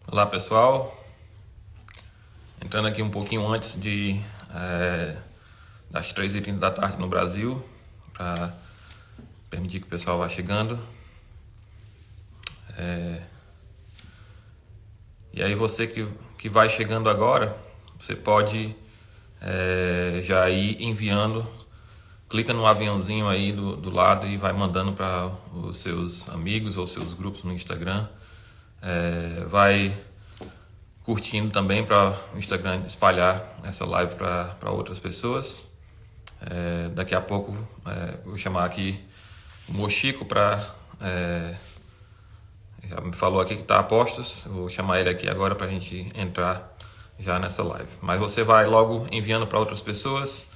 Olá pessoal, entrando aqui um pouquinho antes das 3h30 da tarde no Brasil, para permitir que o pessoal vá chegando. E aí você que vai chegando agora, você pode já ir enviando, clica no aviãozinho aí do lado e vai mandando para os seus amigos ou seus grupos no Instagram. Vai curtindo também para o Instagram espalhar essa live para outras pessoas. Daqui a pouco vou chamar aqui o Mochico para... já me falou aqui que está a postos, vou chamar ele aqui agora para a gente entrar já nessa live. Mas você vai logo enviando para outras pessoas,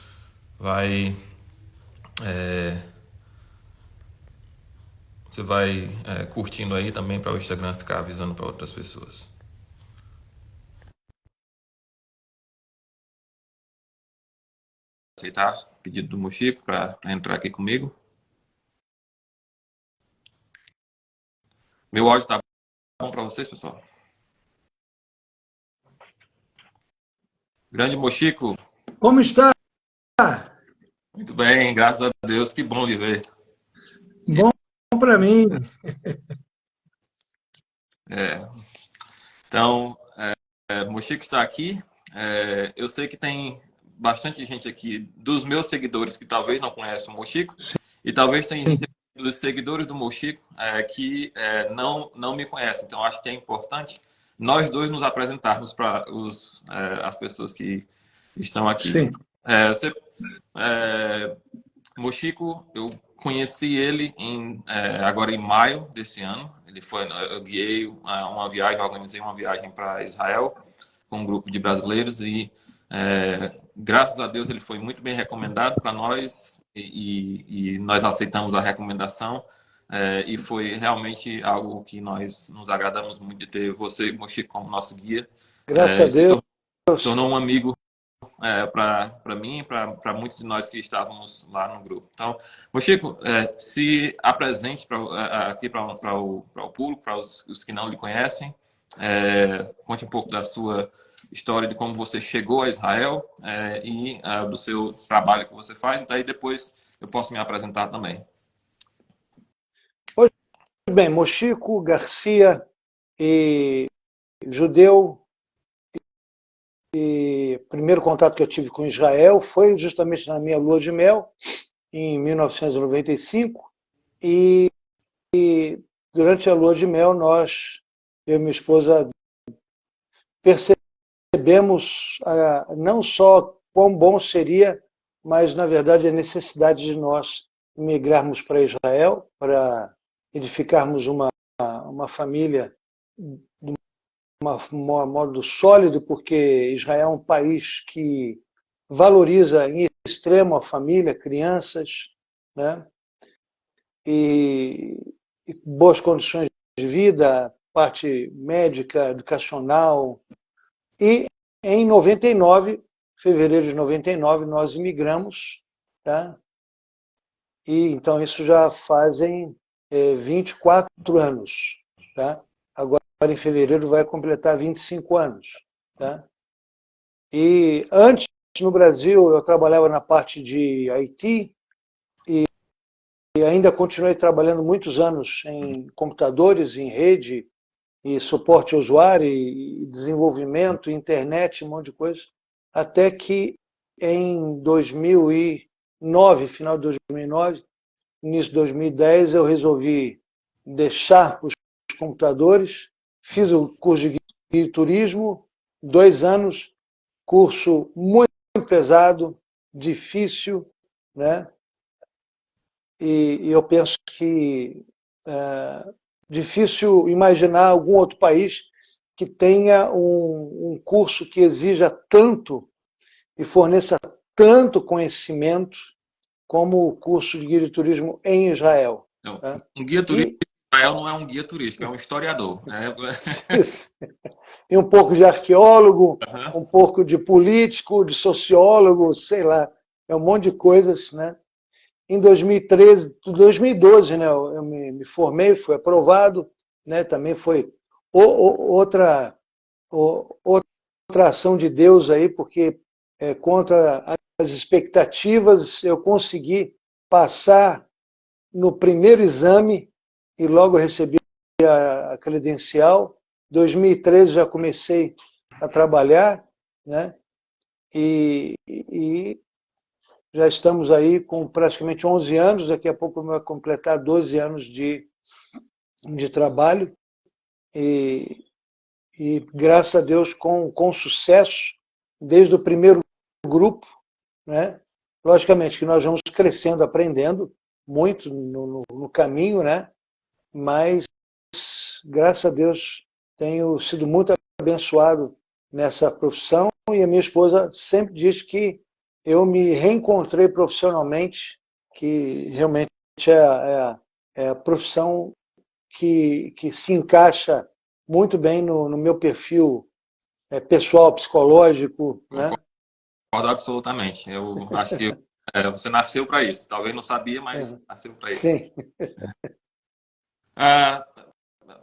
você vai curtindo aí também para o Instagram ficar avisando para outras pessoas. Aceitar o pedido do Mochico para entrar aqui comigo. Meu áudio tá bom para vocês, pessoal? Grande Mochico. Como está? Muito bem, graças a Deus, que bom lhe ver. Bom para mim. Então, Mochico está aqui. Eu sei que tem bastante gente aqui dos meus seguidores que talvez não conheçam o Mochico, e talvez tem gente dos seguidores do Mochico que não me conhecem. Então, acho que é importante nós dois nos apresentarmos para as pessoas que estão aqui. Sim. Mochico, eu conheci ele agora em maio desse ano. Eu guiei uma viagem, organizei uma viagem para Israel com um grupo de brasileiros e graças a Deus ele foi muito bem recomendado para nós e nós aceitamos a recomendação e foi realmente algo que nós nos agradamos muito de ter você, Mochico, como nosso guia. Graças a Deus. Tornou um amigo para mim e para muitos de nós que estávamos lá no grupo. Então, Mochico, se apresente aqui para o público, para os que não lhe conhecem. Conte um pouco da sua história, de como você chegou a Israel e do seu trabalho que você faz. E daí depois eu posso me apresentar também. Pois bem, Mochico Garcia, judeu, e o primeiro contato que eu tive com Israel foi justamente na minha lua de mel, em 1995, e durante a lua de mel eu e minha esposa, percebemos não só quão bom seria, mas na verdade a necessidade de nós migrarmos para Israel, para edificarmos uma família de um modo sólido, porque Israel é um país que valoriza em extremo a família, crianças, né? E boas condições de vida, parte médica, educacional. E em 99, fevereiro de 99, nós imigramos, tá? E então isso já fazem 24 anos, tá? Agora em fevereiro vai completar 25 anos, tá? E antes, no Brasil, eu trabalhava na parte de IT e ainda continuei trabalhando muitos anos em computadores, em rede, e suporte ao usuário, e desenvolvimento, internet, um monte de coisa, até que em 2009, final de 2009, início de 2010, eu resolvi deixar os computadores, fiz o curso de guia de turismo, 2 anos, curso muito pesado, difícil, né? E eu penso que difícil imaginar algum outro país que tenha um curso que exija tanto e forneça tanto conhecimento como o curso de guia de turismo em Israel. Tá? Um guia turístico em Israel não é um guia turístico, é um historiador. Né? E um pouco de arqueólogo, um pouco de político, de sociólogo, sei lá, é um monte de coisas, né? Em 2012, né, eu me formei, fui aprovado, né, também foi outra outra ação de Deus aí, porque contra as expectativas eu consegui passar no primeiro exame e logo recebi a credencial. Em 2013 já comecei a trabalhar, né? E já estamos aí com praticamente 11 anos, daqui a pouco vai completar 12 anos de trabalho, e graças a Deus com sucesso, desde o primeiro grupo, né? Logicamente que nós vamos crescendo, aprendendo muito no caminho, né? Mas, graças a Deus, tenho sido muito abençoado nessa profissão, e a minha esposa sempre diz que eu me reencontrei profissionalmente, que realmente é a profissão que se encaixa muito bem no meu perfil pessoal, psicológico, né? Concordo absolutamente. Eu acho que você nasceu para isso. Talvez não sabia, mas nasceu para isso. Sim.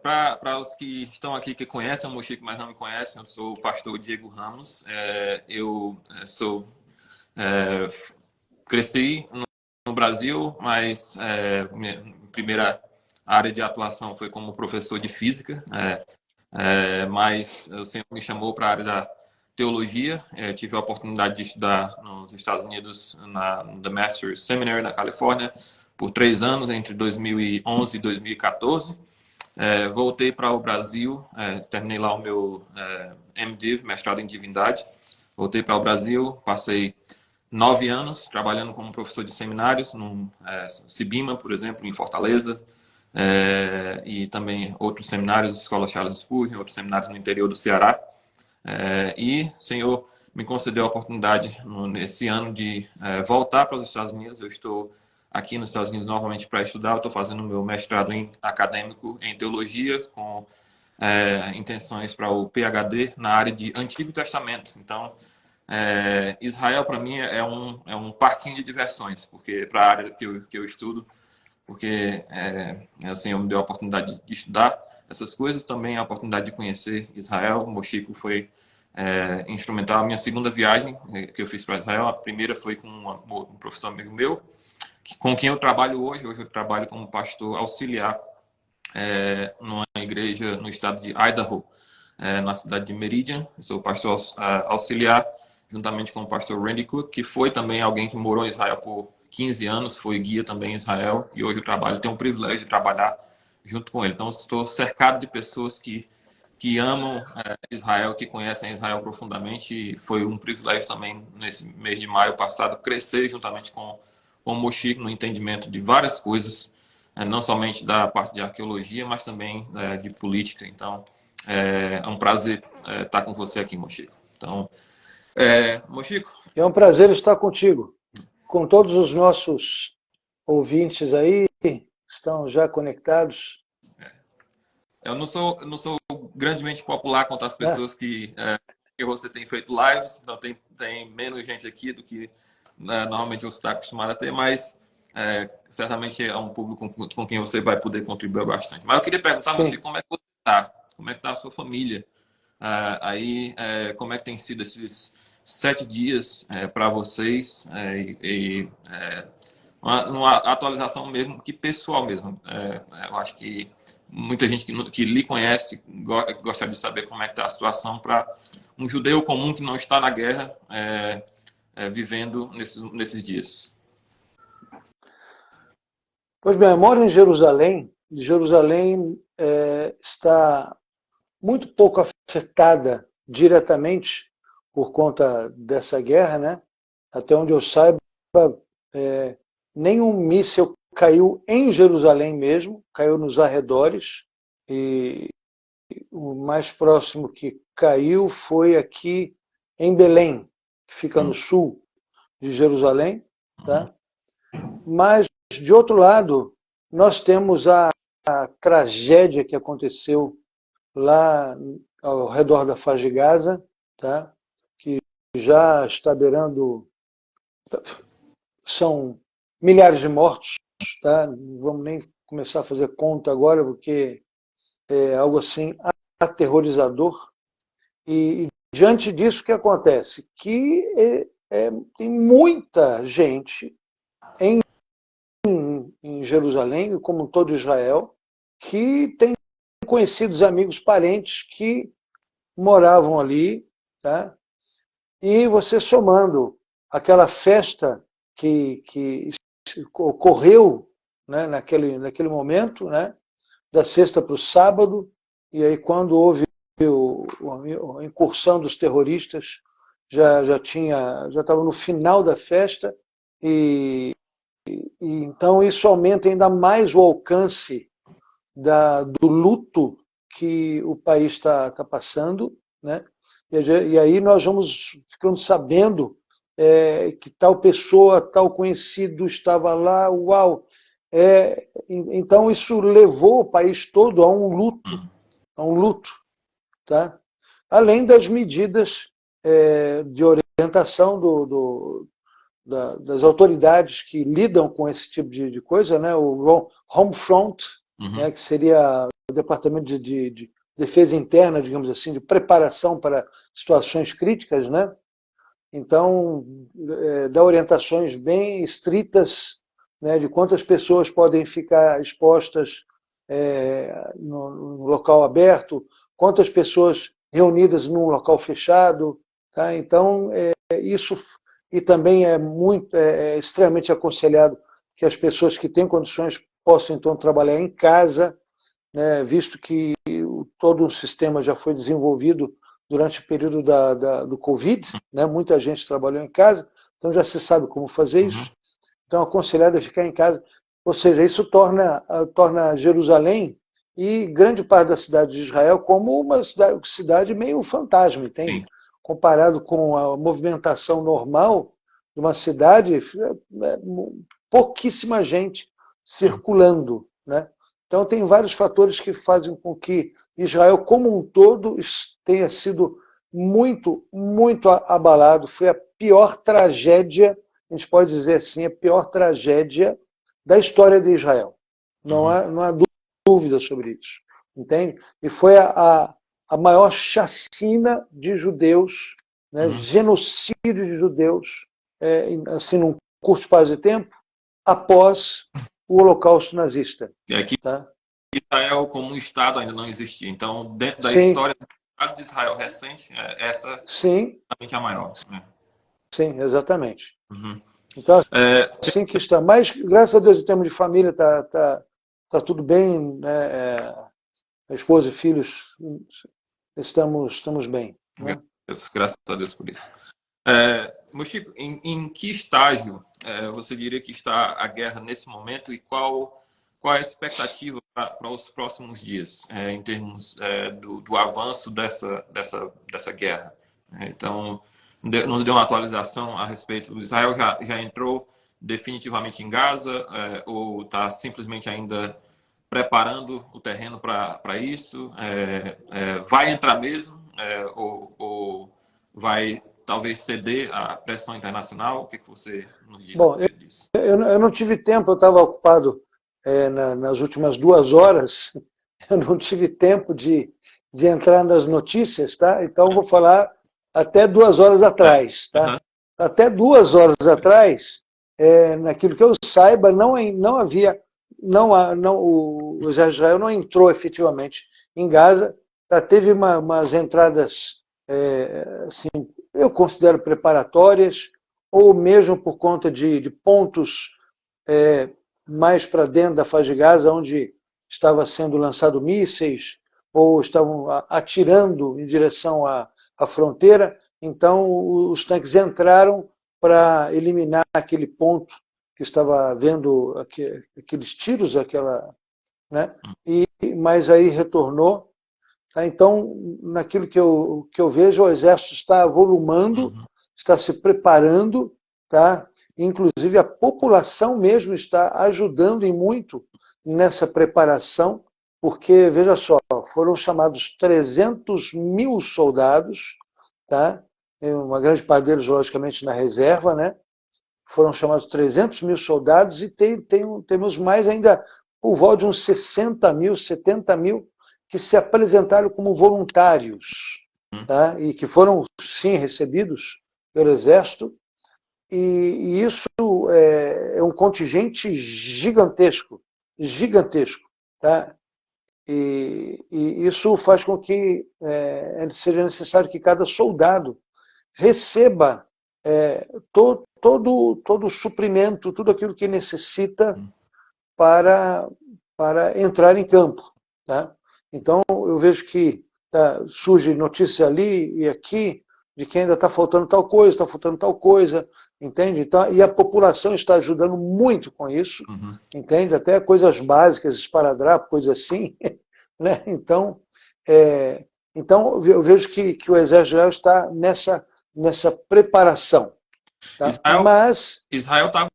Para os que estão aqui que conhecem o Mochico, mas não me conhecem, eu sou o pastor Diego Ramos. Cresci no Brasil, mas minha primeira área de atuação foi como professor de física. Mas o Senhor me chamou para a área da teologia. Tive a oportunidade de estudar nos Estados Unidos na The Masters Seminary na Califórnia por 3 anos, entre 2011 e 2014. Voltei para o Brasil, terminei lá o meu MDiv, mestrado em divindade. Voltei para o Brasil, passei 9 anos trabalhando como professor de seminários, no Cibima, por exemplo, em Fortaleza, e também outros seminários, Escola Charles Spurgeon, outros seminários no interior do Ceará. E o Senhor me concedeu a oportunidade nesse ano de voltar para os Estados Unidos. Eu estou aqui nos Estados Unidos novamente para estudar. Eu estou fazendo meu mestrado acadêmico em teologia, com intenções para o PhD na área de Antigo Testamento. Então, Israel para mim é um parquinho de diversões, porque para a área que eu estudo, porque o Senhor me deu a oportunidade de estudar essas coisas, também a oportunidade de conhecer Israel. O Mochico foi instrumental. A minha segunda viagem que eu fiz para Israel, a primeira foi com um professor amigo meu, com quem eu trabalho hoje. Hoje eu trabalho como pastor auxiliar numa igreja no estado de Idaho, na cidade de Meridian. Eu sou pastor auxiliar, juntamente com o pastor Randy Cook, que foi também alguém que morou em Israel por 15 anos, foi guia também em Israel, e hoje eu tenho o privilégio de trabalhar junto com ele. Então, estou cercado de pessoas que amam Israel, que conhecem Israel profundamente, e foi um privilégio também, nesse mês de maio passado, crescer juntamente com o Mochico no entendimento de várias coisas, não somente da parte de arqueologia, mas também de política. Então, é um prazer estar com você aqui, Mochico. Então, Mochico. É um prazer estar contigo, com todos os nossos ouvintes aí, que estão já conectados. Eu não sou grandemente popular quanto às pessoas que você tem feito lives, então tem menos gente aqui do que normalmente você está acostumado a ter, mas certamente é um público com quem você vai poder contribuir bastante. Mas eu queria perguntar, você, como é que você está? Como é que está a sua família? Como é que tem sido esses 7 dias para vocês? Uma atualização mesmo, que pessoal mesmo. Eu acho que muita gente que lhe conhece gostaria de saber como é que está a situação para um judeu comum que não está na guerra vivendo nesses dias. Pois bem, eu moro em Jerusalém. Jerusalém está muito pouco afetada diretamente por conta dessa guerra, né? Até onde eu saiba, nenhum míssil caiu em Jerusalém mesmo, caiu nos arredores, e o mais próximo que caiu foi aqui em Belém, que fica no sul de Jerusalém, tá? Mas, de outro lado, nós temos a tragédia que aconteceu lá ao redor da faixa de Gaza, tá? Que já está beirando, são milhares de mortos, tá? Não vamos nem começar a fazer conta agora, porque é algo assim aterrorizador. E diante disso, o que acontece? Que tem muita gente em Jerusalém, como todo Israel, que tem conhecidos, amigos, parentes que moravam ali, tá? E você somando aquela festa que ocorreu, né, naquele momento, né, da sexta para o sábado, e aí quando houve a incursão dos terroristas, já estava no final da festa, e então isso aumenta ainda mais o alcance do luto que o país está passando, né? E aí nós vamos ficando sabendo que tal pessoa, tal conhecido estava lá, uau! Então isso levou o país todo a um luto, tá? Além das medidas de orientação das autoridades que lidam com esse tipo de coisa, né? O Home Front, né? Que seria o Departamento de Defesa Interna, digamos assim, de preparação para situações críticas, né? Então, dá orientações bem estritas, né, de quantas pessoas podem ficar expostas no local aberto, quantas pessoas reunidas num local fechado, tá? Então, isso, e também é extremamente aconselhado que as pessoas que têm condições possam então trabalhar em casa, né, visto que todo um sistema já foi desenvolvido durante o período do Covid, né, muita gente trabalhou em casa, então já se sabe como fazer isso. Então, aconselhado é ficar em casa. Ou seja, isso torna Jerusalém e grande parte da cidade de Israel como uma cidade meio fantasma, entende? Sim. Comparado com a movimentação normal de uma cidade, pouquíssima gente circulando, né? Então, tem vários fatores que fazem com que Israel, como um todo, tenha sido muito, muito abalado. Foi a pior tragédia, a gente pode dizer assim, a pior tragédia da história de Israel. Não há dúvida sobre isso, entende? E foi a maior chacina de judeus, né, genocídio de judeus, assim, num curto espaço de tempo, após o Holocausto nazista. E aqui, tá? Israel como um Estado ainda não existia. Então, dentro da Sim. história do Estado de Israel recente, essa Sim. é a maior. Né? Sim, exatamente. Então, assim que está. Mas, graças a Deus, em termos de família, tá tudo bem. Né? A esposa e filhos, estamos bem. Né? Graças a Deus por isso. Mochico, em que estágio você diria que está a guerra nesse momento e qual é a expectativa para os próximos dias, em termos do avanço dessa guerra? Então, nos dê uma atualização a respeito. Israel já entrou definitivamente em Gaza ou está simplesmente ainda preparando o terreno para isso? Vai entrar mesmo ou vai talvez ceder à pressão internacional? O que você nos diz? Bom, eu não tive tempo, eu estava ocupado nas últimas 2 horas, eu não tive tempo de entrar nas notícias, tá? Então vou falar até 2 horas atrás, tá? Até 2 horas atrás, naquilo que eu saiba, o Israel não entrou efetivamente em Gaza, tá? Teve umas entradas, assim, eu considero preparatórias, ou mesmo por conta de pontos mais para dentro da faixa de Gaza, onde estava sendo lançado mísseis, ou estavam atirando em direção à fronteira. Então, os tanques entraram para eliminar aquele ponto que estava vendo aqueles tiros, né? Mas aí retornou. Tá? Então, naquilo que eu vejo, o exército está volumando, está se preparando, tá? Inclusive a população mesmo está ajudando e muito nessa preparação, porque, veja só, foram chamados 300 mil soldados, tá? Uma grande parte deles, logicamente, na reserva, né? Foram chamados 300 mil soldados e temos mais ainda por volta de uns 60 mil, 70 mil que se apresentaram como voluntários, tá? E que foram, sim, recebidos pelo Exército, e isso é um contingente gigantesco, gigantesco, tá? E isso faz com que seja necessário que cada soldado receba todo o suprimento, tudo aquilo que necessita para, para entrar em campo. Tá? Então, eu vejo que surge notícia ali e aqui de que ainda está faltando tal coisa, está faltando tal coisa, entende? Então, e a população está ajudando muito com isso, entende? Até coisas básicas, esparadrapo, coisa assim. Né? Então, eu vejo que o Exército está nessa preparação. Tá? Israel estava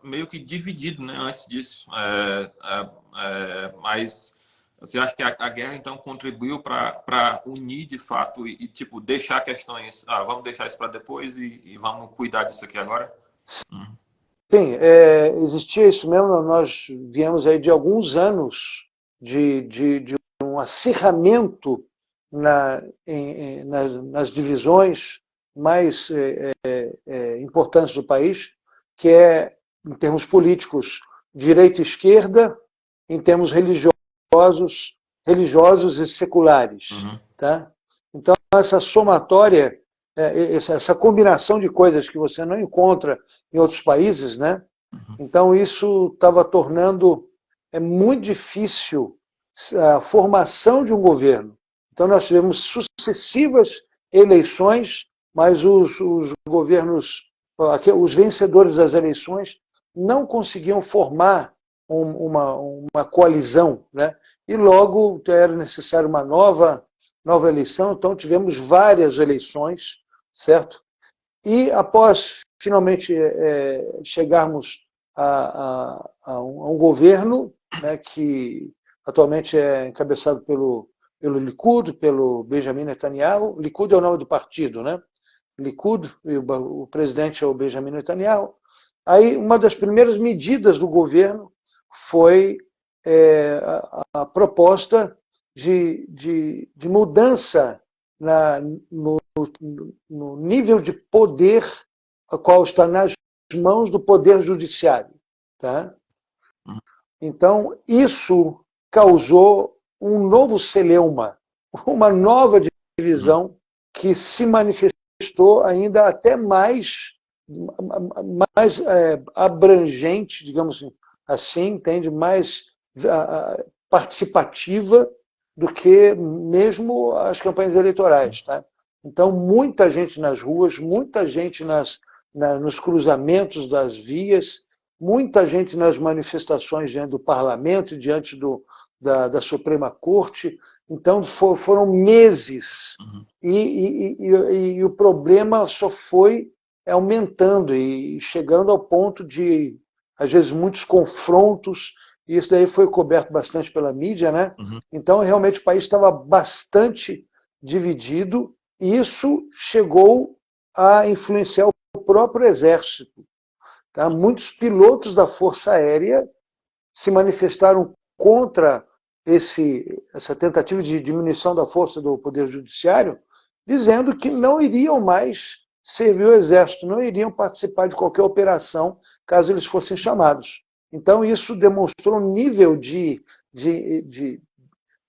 meio que dividido, né, antes disso. Mas você acha que a guerra, então, contribuiu para unir, de fato, e, tipo, deixar questões... vamos deixar isso para depois e vamos cuidar disso aqui agora? Sim, existia isso mesmo. Nós viemos aí de alguns anos de um acirramento nas divisões mais importantes do país, que é, em termos políticos, direita e esquerda, em termos religiosos e seculares. Tá? Então, essa somatória, essa combinação de coisas que você não encontra em outros países, né? Então, isso estava tornando muito difícil a formação de um governo. Então, nós tivemos sucessivas eleições, mas os governos, os vencedores das eleições, não conseguiam formar uma coalizão, né? E logo era necessário uma nova eleição. Então, tivemos várias eleições, certo? E após finalmente chegarmos a um governo, né, que atualmente é encabeçado pelo Likud, pelo Benjamin Netanyahu. Likud é o nome do partido, né? Likud, e o presidente é o Benjamin Netanyahu. Aí, uma das primeiras medidas do governo foi a proposta de mudança no nível de poder a qual está nas mãos do Poder Judiciário. Tá? Então, isso causou um novo celeuma, uma nova divisão que se manifestou ainda até mais abrangente, digamos assim, entende? Mais participativa do que mesmo as campanhas eleitorais. Tá? Então, muita gente nas ruas, muita gente nos cruzamentos das vias, muita gente nas manifestações diante do parlamento, diante da Suprema Corte. Então, foram meses. E o problema só foi aumentando e chegando ao ponto de, às vezes, muitos confrontos. E isso daí foi coberto bastante pela mídia, né? Então, realmente, o país estava bastante dividido, e isso chegou a influenciar o próprio Exército. Tá? Muitos pilotos da Força Aérea se manifestaram contra essa tentativa de diminuição da força do Poder Judiciário, dizendo que não iriam mais servir o Exército, não iriam participar de qualquer operação caso eles fossem chamados. Então, isso demonstrou um nível de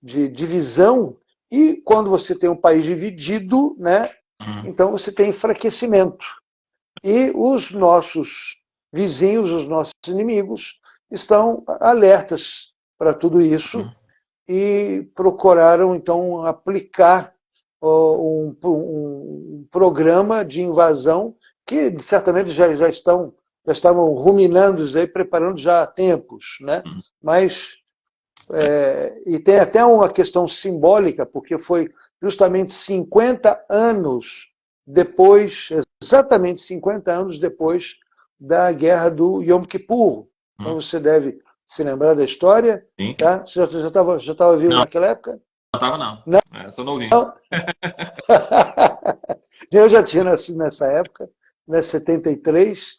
divisão, e quando você tem um país dividido, né, então você tem enfraquecimento. E os nossos vizinhos, os nossos inimigos, estão alertas para tudo isso e procuraram, então, aplicar um programa de invasão que, certamente, já estavam ruminando isso aí, preparando já há tempos, né? Mas, e tem até uma questão simbólica, porque foi justamente 50 anos depois, exatamente 50 anos depois da guerra do Yom Kippur. Então você deve se lembrar da história. Sim. Tá? Você já estava vivo naquela época? Não estava, não. Sou novinho. Não. Eu já tinha nascido nessa época, né, 73,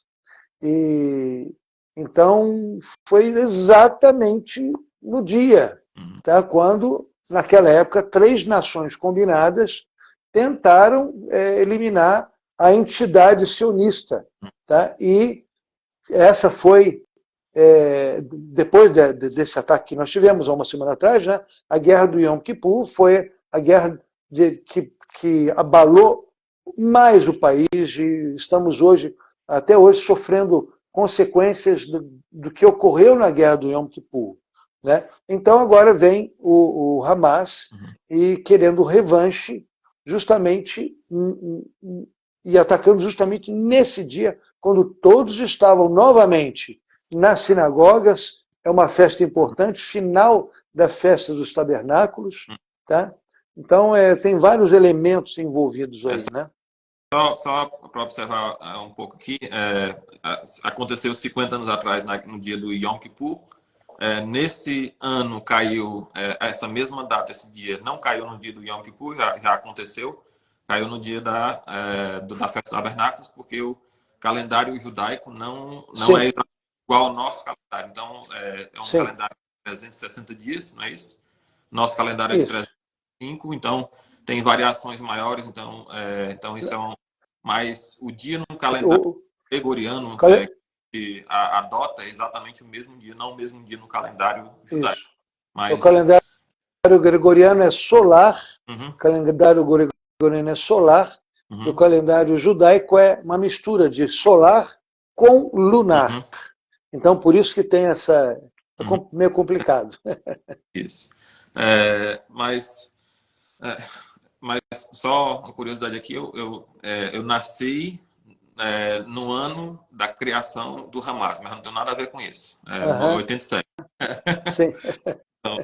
e então foi exatamente no dia, tá, quando, naquela época, 3 nações combinadas tentaram eliminar a entidade sionista. Tá? E essa foi, depois desse ataque que nós tivemos há uma semana atrás, né, a guerra do Yom Kippur foi a guerra que abalou mais o país, e estamos hoje, até hoje, sofrendo consequências do que ocorreu na guerra do Yom Kippur. Né? Então agora vem o Hamas e querendo revanche justamente e atacando justamente nesse dia, quando todos estavam novamente nas sinagogas. É uma festa importante, final da festa dos tabernáculos. Tá? Então tem vários elementos envolvidos aí. Né? Só para observar um pouco aqui, aconteceu 50 anos atrás, no dia do Yom Kippur. Nesse ano caiu, essa mesma data, esse dia, não caiu no dia do Yom Kippur, já aconteceu, caiu no dia da Festa dos Tabernáculos, porque o calendário judaico não é igual ao nosso calendário. Então, é um calendário de 360 dias, não é isso? Nosso calendário é de 305, então tem variações maiores, então isso é mas o dia no calendário gregoriano que adota exatamente o mesmo dia, não o mesmo dia no calendário judaico. Mas... O calendário gregoriano é solar, o calendário gregoriano é solar, e o calendário judaico é uma mistura de solar com lunar. Então, por isso que tem essa... É meio complicado. Isso. Mas só uma curiosidade aqui, eu nasci no ano da criação do Hamas, mas não tem nada a ver com isso. 87. Sim. Então,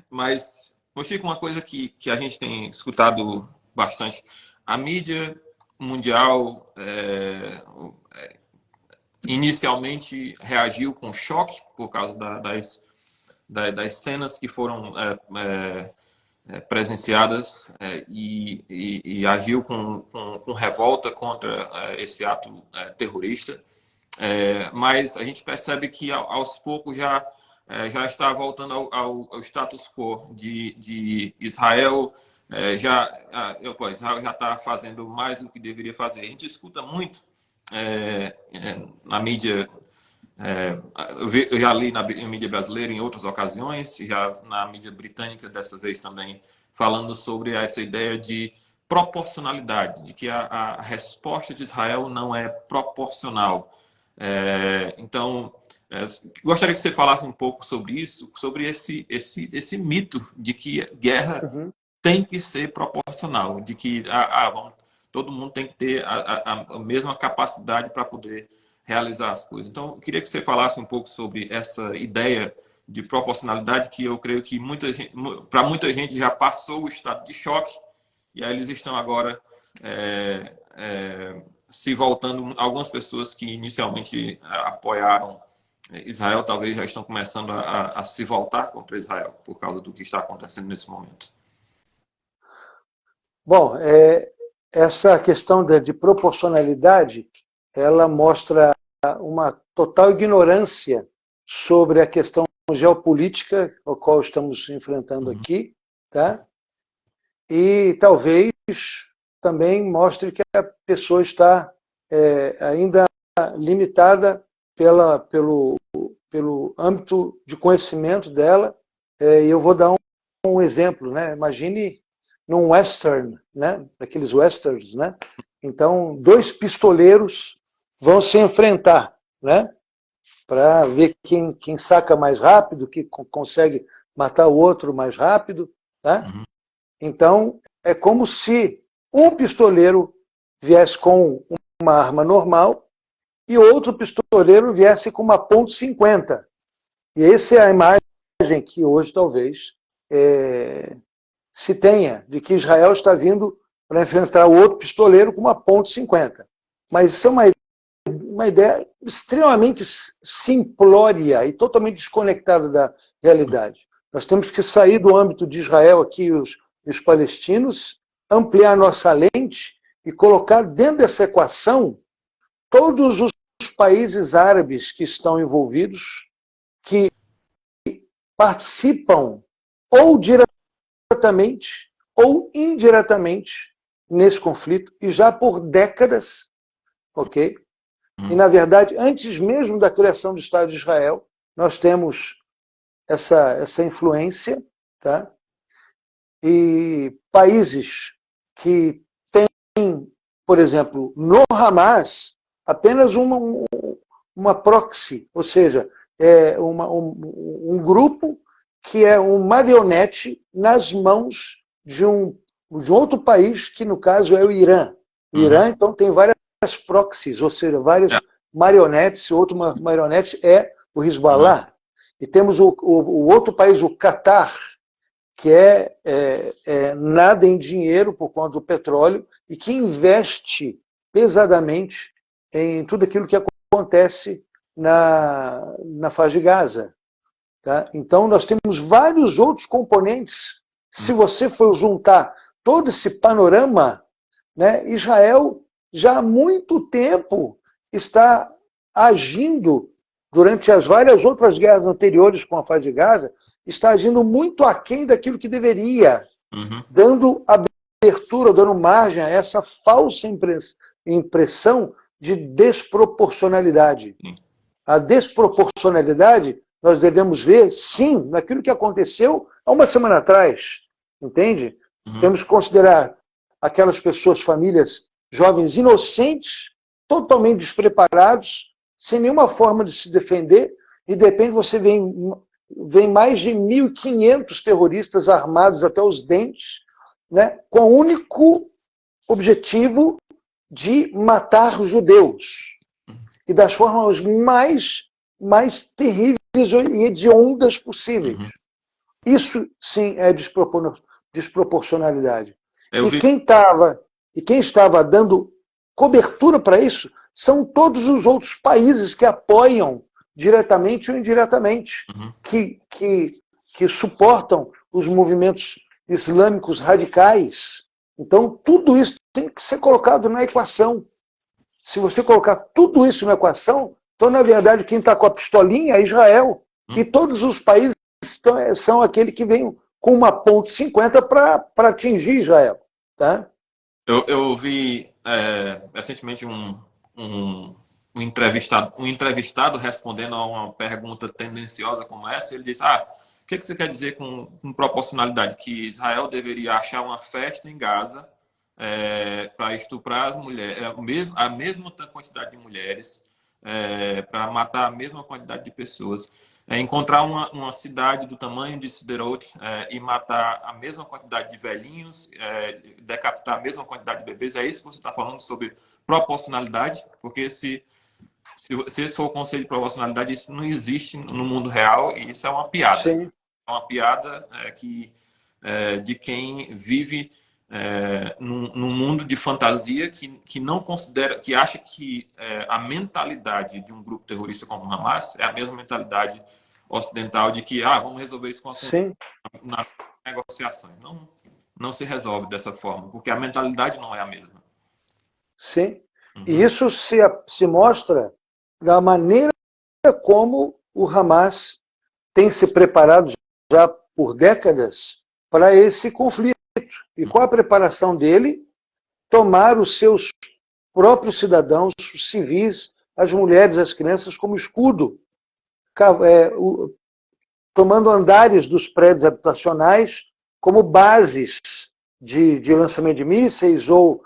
mas, Chico, uma coisa que a gente tem escutado bastante, a mídia mundial inicialmente reagiu com choque por causa das cenas que foram presenciadas e agiu com revolta contra esse ato terrorista. Mas a gente percebe que aos poucos já está voltando ao status quo de Israel. Israel já está fazendo mais do que deveria fazer. A gente escuta muito na mídia. Eu já li na mídia brasileira em outras ocasiões, já na mídia britânica dessa vez também, falando sobre essa ideia de proporcionalidade, de que a resposta de Israel não é proporcional. Então, gostaria que você falasse um pouco sobre isso, sobre esse mito de que guerra tem que ser proporcional, de que todo mundo tem que ter a mesma capacidade para poder realizar as coisas. Então, eu queria que você falasse um pouco sobre essa ideia de proporcionalidade, que eu creio que para muita gente já passou o estado de choque, e aí eles estão agora se voltando. Algumas pessoas que inicialmente apoiaram Israel talvez já estão começando a se voltar contra Israel por causa do que está acontecendo nesse momento. Bom, essa questão de proporcionalidade, ela mostra uma total ignorância sobre a questão geopolítica a qual estamos enfrentando aqui, tá? E talvez também mostre que a pessoa está ainda limitada pelo âmbito de conhecimento dela. E eu vou dar um exemplo, né? Imagine num western, né? Daqueles westerns, né? Então, dois pistoleiros vão se enfrentar, né? Para ver quem saca mais rápido, que consegue matar o outro mais rápido, tá? Então, é como se um pistoleiro viesse com uma arma normal e outro pistoleiro viesse com uma .50. E essa é a imagem que hoje talvez se tenha, de que Israel está vindo para enfrentar o outro pistoleiro com uma .50. Mas isso é uma ideia extremamente simplória e totalmente desconectada da realidade. Nós temos que sair do âmbito de Israel aqui, os palestinos, ampliar nossa lente e colocar dentro dessa equação todos os países árabes que estão envolvidos, que participam ou diretamente ou indiretamente nesse conflito, e já por décadas, ok? E, na verdade, antes mesmo da criação do Estado de Israel, nós temos essa influência, tá? E países que têm, por exemplo, no Hamas, apenas uma proxy, ou seja, um grupo que é um marionete nas mãos de um outro país, que no caso é o Irã. O Irã, então, tem várias proxies, ou seja, várias marionetes. Outro marionete é o Hezbollah. E temos o outro país, o Catar, que nada em dinheiro por conta do petróleo e que investe pesadamente em tudo aquilo que acontece na faixa de Gaza. Tá? Então, nós temos vários outros componentes. Se você for juntar todo esse panorama, né, Israel já há muito tempo está agindo, durante as várias outras guerras anteriores com a faixa de Gaza, está agindo muito aquém daquilo que deveria, dando abertura, dando margem a essa falsa impressão de desproporcionalidade. A desproporcionalidade nós devemos ver, sim, naquilo que aconteceu há uma semana atrás, entende? Temos que considerar aquelas pessoas, famílias, jovens inocentes, totalmente despreparados, sem nenhuma forma de se defender, e de repente você vem mais de 1.500 terroristas armados até os dentes, né, com o único objetivo de matar judeus. E das formas mais terríveis e hediondas possíveis. Isso, sim, é desproporcionalidade. E quem estava dando cobertura para isso são todos os outros países que apoiam diretamente ou indiretamente, que suportam os movimentos islâmicos radicais. Então, tudo isso tem que ser colocado na equação. Se você colocar tudo isso na equação, então, na verdade, quem está com a pistolinha é Israel. E todos os países são aquele que vem com uma ponto .50 para atingir Israel. Tá? Eu vi recentemente um entrevistado respondendo a uma pergunta tendenciosa como essa. Ele disse, o que você quer dizer com proporcionalidade? Que Israel deveria achar uma festa em Gaza para estuprar as mulheres, a mesma quantidade de mulheres, para matar a mesma quantidade de pessoas, encontrar uma cidade do tamanho de Sderot e matar a mesma quantidade de velhinhos, decapitar a mesma quantidade de bebês. É isso que você está falando sobre proporcionalidade? Porque se esse for o conceito de proporcionalidade, isso não existe no mundo real, e isso é uma piada. Sim. É uma piada de quem vive num mundo de fantasia que não considera, que acha que a mentalidade de um grupo terrorista como o Hamas é a mesma mentalidade ocidental de que vamos resolver isso na negociação. Não se resolve dessa forma, porque a mentalidade não é a mesma. Sim. E isso se mostra da maneira como o Hamas tem se preparado já por décadas para esse conflito. E qual a preparação dele? Tomar os seus próprios cidadãos, os civis, as mulheres, as crianças como escudo, tomando andares dos prédios habitacionais como bases de lançamento de mísseis ou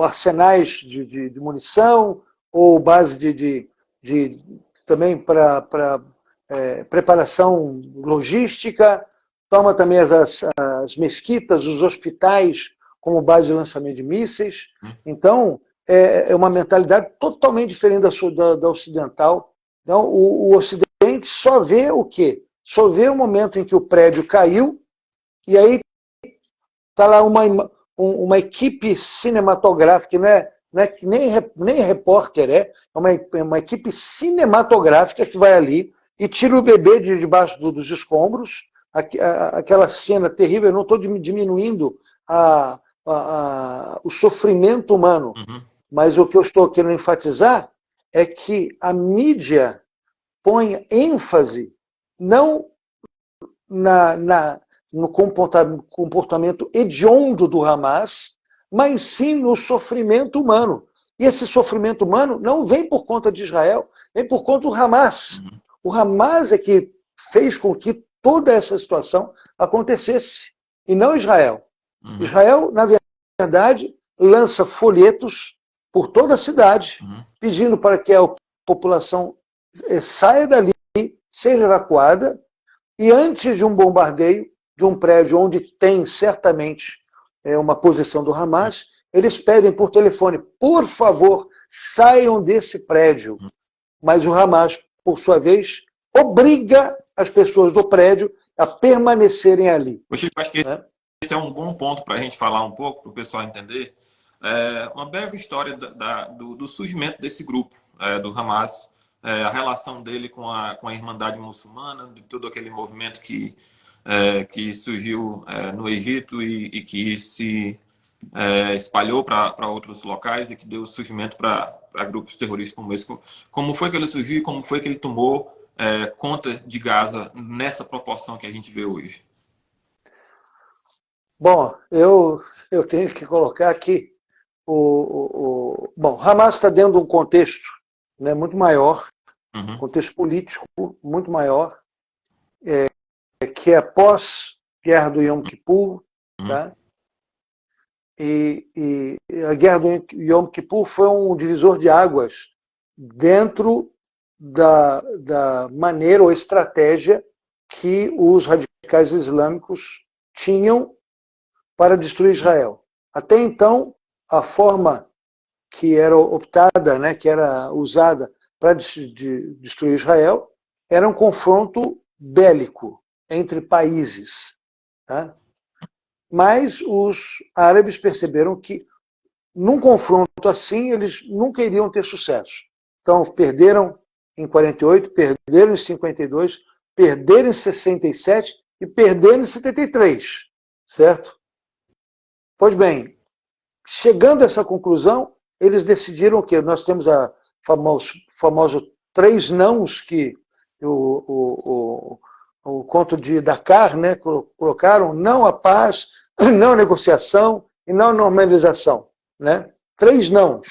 arsenais de munição, ou base também para preparação logística. Toma também as mesquitas, os hospitais como base de lançamento de mísseis. Então, é uma mentalidade totalmente diferente da ocidental. Então, o Ocidente só vê o quê? Só vê o momento em que o prédio caiu, e aí está lá uma equipe cinematográfica, não é nem repórter, é uma equipe cinematográfica que vai ali e tira o bebê de debaixo dos escombros. Aquela cena terrível. Eu não estou diminuindo o sofrimento humano, mas o que eu estou querendo enfatizar é que a mídia põe ênfase não no comportamento hediondo do Hamas, mas sim no sofrimento humano. E esse sofrimento humano não vem por conta de Israel, vem por conta do Hamas. O Hamas é que fez com que toda essa situação acontecesse, e não Israel. Israel, na verdade, lança folhetos por toda a cidade, pedindo para que a população saia dali, seja evacuada, e antes de um bombardeio de um prédio onde tem certamente uma posição do Hamas, eles pedem por telefone, por favor, saiam desse prédio. Mas o Hamas, por sua vez, obriga as pessoas do prédio a permanecerem ali. Chico, acho que esse é um bom ponto para a gente falar um pouco, para o pessoal entender. Uma breve história do surgimento desse grupo, do Hamas, a relação dele com a Irmandade Muçulmana, de todo aquele movimento que surgiu no Egito e que se espalhou para outros locais e que deu surgimento para grupos terroristas como esse. Como foi que ele surgiu e como foi que ele tomou conta de Gaza nessa proporção que a gente vê hoje? Bom, eu tenho que colocar aqui bom, Hamas está dentro de um contexto, né, muito maior, contexto político muito maior, que é pós-guerra do Yom Kippur, tá? E a guerra do Yom Kippur foi um divisor de águas dentro da maneira ou estratégia que os radicais islâmicos tinham para destruir Israel. Até então, a forma que era optada, né, que era usada para destruir Israel, era um confronto bélico entre países. Tá? Mas os árabes perceberam que, num confronto assim, eles nunca iriam ter sucesso. Então, perderam em 48, perderam em 52, perderam em 67 e perderam em 73, certo? Pois bem, chegando a essa conclusão, eles decidiram que nós temos a famoso 3 nãos que o conto de Dakar, né, colocaram: não à paz, não à negociação e não à normalização. Né? 3 nãos.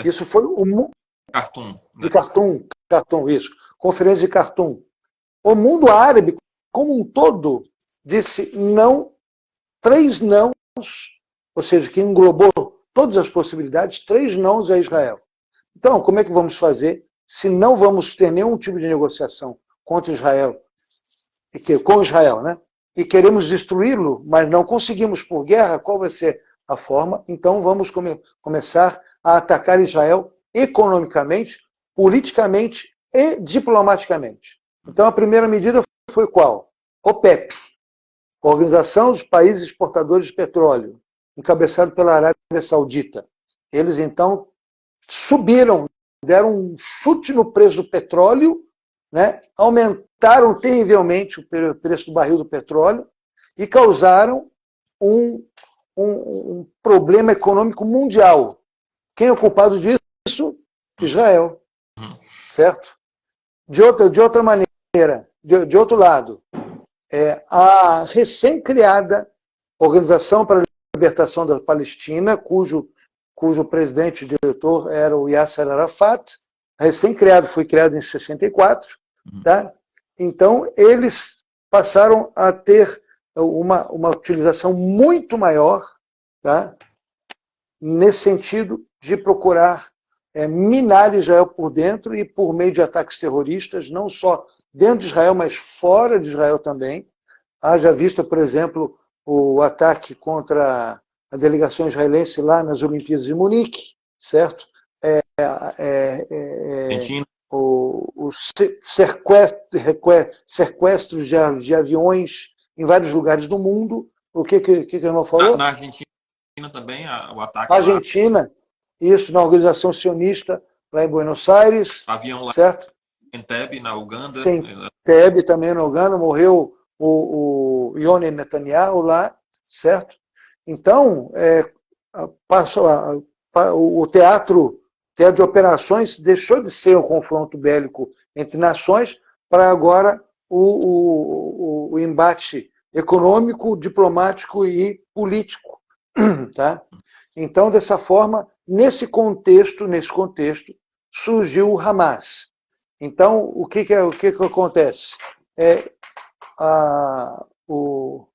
Isso foi o Khartoum, né? De Khartoum, isso. Conferência de Khartoum. O mundo árabe, como um todo, disse não, 3 nãos, ou seja, que englobou todas as possibilidades, 3 nãos a Israel. Então, como é que vamos fazer se não vamos ter nenhum tipo de negociação contra Israel, com Israel, né? E queremos destruí-lo, mas não conseguimos por guerra? Qual vai ser a forma? Então vamos começar a atacar Israel economicamente, politicamente e diplomaticamente. Então a primeira medida foi qual? OPEP, Organização dos Países Exportadores de Petróleo, encabeçado pela Arábia Saudita. Eles então subiram, deram um chute no preço do petróleo, né? Aumentaram terrivelmente o preço do barril do petróleo e causaram um problema econômico mundial. Quem é o culpado disso? Israel. Certo? De outra maneira, de outro lado, a recém-criada Organização para a Libertação da Palestina, cujo presidente e diretor era o Yasser Arafat, recém-criado, foi criado em 64, tá? Então eles passaram a ter uma utilização muito maior, tá? Nesse sentido de procurar minar Israel por dentro e por meio de ataques terroristas, não só dentro de Israel, mas fora de Israel também. Haja vista, por exemplo, o ataque contra a delegação israelense lá nas Olimpíadas de Munique, certo? Os sequestros de aviões em vários lugares do mundo. O que o irmão falou? Na Argentina também, o ataque. Argentina, isso, na organização sionista, lá em Buenos Aires. Avião lá certo? em Entebbe, na Uganda. Sim, Entebbe também na Uganda, morreu o Yoni Netanyahu lá, certo? Então, o teatro de operações deixou de ser um confronto bélico entre nações para agora o embate econômico, diplomático e político. Tá? Então, dessa forma, nesse contexto, surgiu o Hamas. Então, o que acontece? O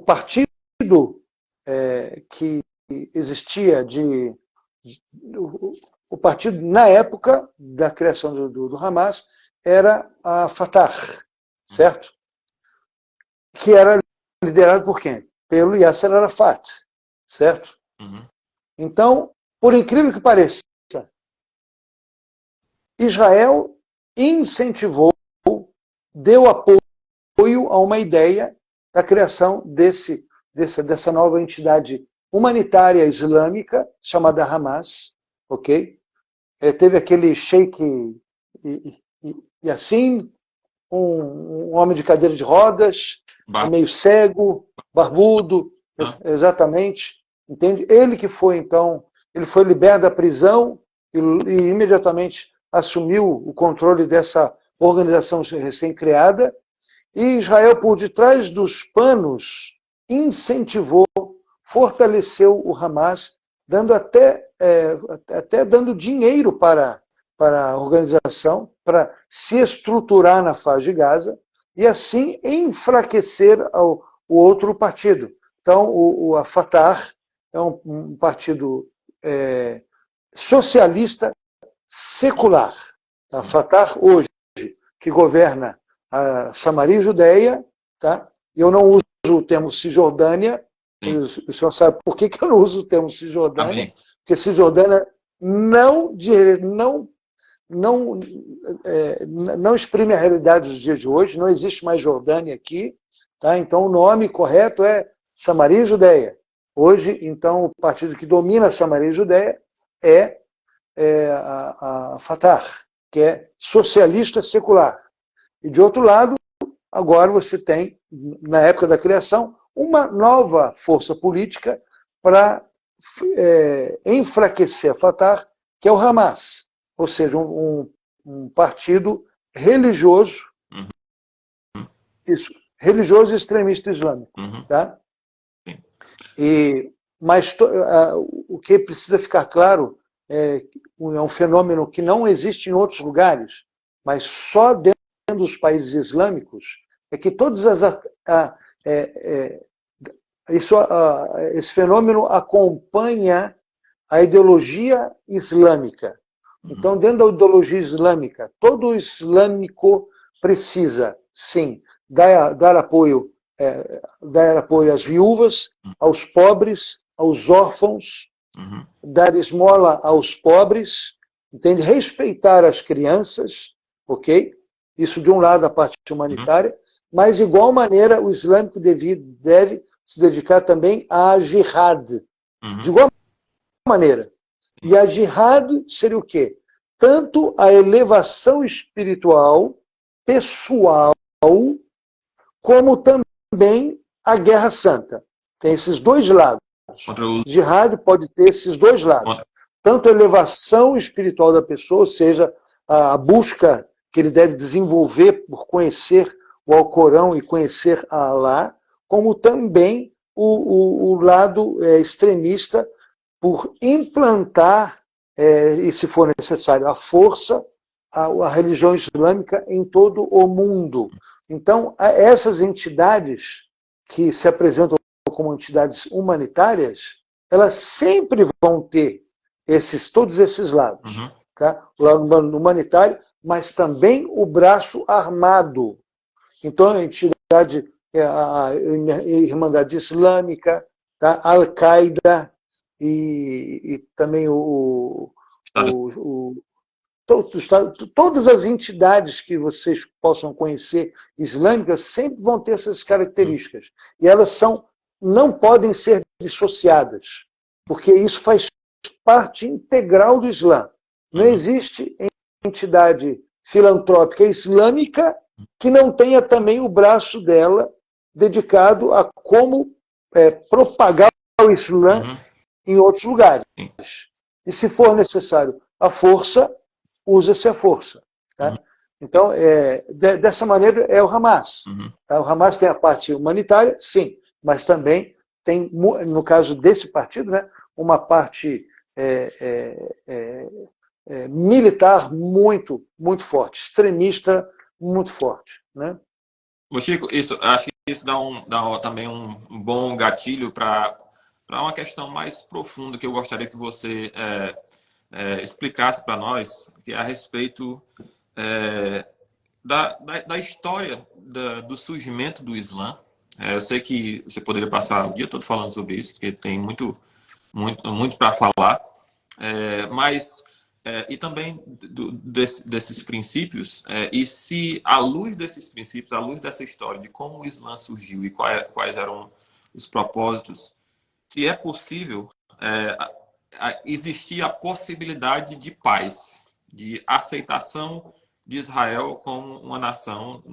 partido que existia o partido, na época da criação do Hamas, era a Fatah, certo? Que era liderado por quem? Pelo Yasser Arafat, certo? Uhum. Então, por incrível que pareça, Israel incentivou, deu apoio a uma ideia da criação dessa nova entidade humanitária islâmica, chamada Hamas, ok? Teve aquele Sheikh Yassin, um homem de cadeira de rodas, meio cego, barbudo, exatamente, entende? Ele que foi, então, ele foi liberto da prisão e imediatamente assumiu o controle dessa organização recém-criada, e Israel, por detrás dos panos, incentivou, fortaleceu o Hamas, dando até dando dinheiro para a organização, para se estruturar na faixa de Gaza, e assim enfraquecer o outro partido. Então, a Fatah é um partido socialista secular. A Fatah, hoje, que governa a Samaria e Judeia, tá? Eu não uso o termo Cisjordânia. O senhor sabe por que eu não uso o termo Cisjordânia? Amém. Porque Cisjordânia não exprime a realidade dos dias de hoje, não existe mais Jordânia aqui, tá? Então o nome correto é Samaria e Judeia. Hoje, então, o partido que domina a Samaria e Judeia é a Fatah, que é socialista secular. E de outro lado, agora você tem, na época da criação, uma nova força política para enfraquecer a Fatah, que é o Hamas, ou seja, um partido religioso, religioso e extremista islâmico. Tá? Mas o que precisa ficar claro é um fenômeno que não existe em outros lugares, mas só dentro dos países islâmicos, é que esse fenômeno acompanha a ideologia islâmica. Então, dentro da ideologia islâmica, todo islâmico precisa, sim, dar apoio às viúvas, aos pobres, aos órfãos, dar esmola aos pobres, entende? Respeitar as crianças, ok? Isso de um lado a parte humanitária, mas de igual maneira o islâmico deve se dedicar também à jihad. De igual maneira. E a jihad seria o quê? Tanto a elevação espiritual, pessoal, como também a guerra santa. Tem esses dois lados. Jihad pode ter esses dois lados. Tanto a elevação espiritual da pessoa, ou seja, a busca que ele deve desenvolver por conhecer o Alcorão e conhecer a Allah, como também o lado extremista por implantar, e se for necessário, a força, a religião islâmica em todo o mundo. Então, essas entidades que se apresentam como entidades humanitárias, elas sempre vão ter todos esses lados. Tá? O lado humanitário, mas também o braço armado. Então, a entidade, a Irmandade Islâmica, tá? Al-Qaeda e também todas as entidades que vocês possam conhecer islâmicas sempre vão ter essas características. E elas não podem ser dissociadas, porque isso faz parte integral do Islã. Não existe entidade filantrópica islâmica que não tenha também o braço dela dedicado a como propagar o Islã em outros lugares. E se for necessário a força, usa-se a força. Tá? Então, dessa maneira, é o Hamas. Uhum. O Hamas tem a parte humanitária, sim, mas também tem, no caso desse partido, né, uma parte militar muito, muito forte, extremista muito forte. Né? Ô, Chico, acho que isso dá também um bom gatilho para uma questão mais profunda que eu gostaria que você explicasse para nós, que é a respeito da história do surgimento do Islã. Eu sei que você poderia passar o dia todo falando sobre isso, porque tem muito, muito, muito para falar, mas e também desses princípios, e se à luz desses princípios, à luz dessa história de como o Islã surgiu e quais eram os propósitos, se é possível existir a possibilidade de paz, de aceitação de Israel como uma nação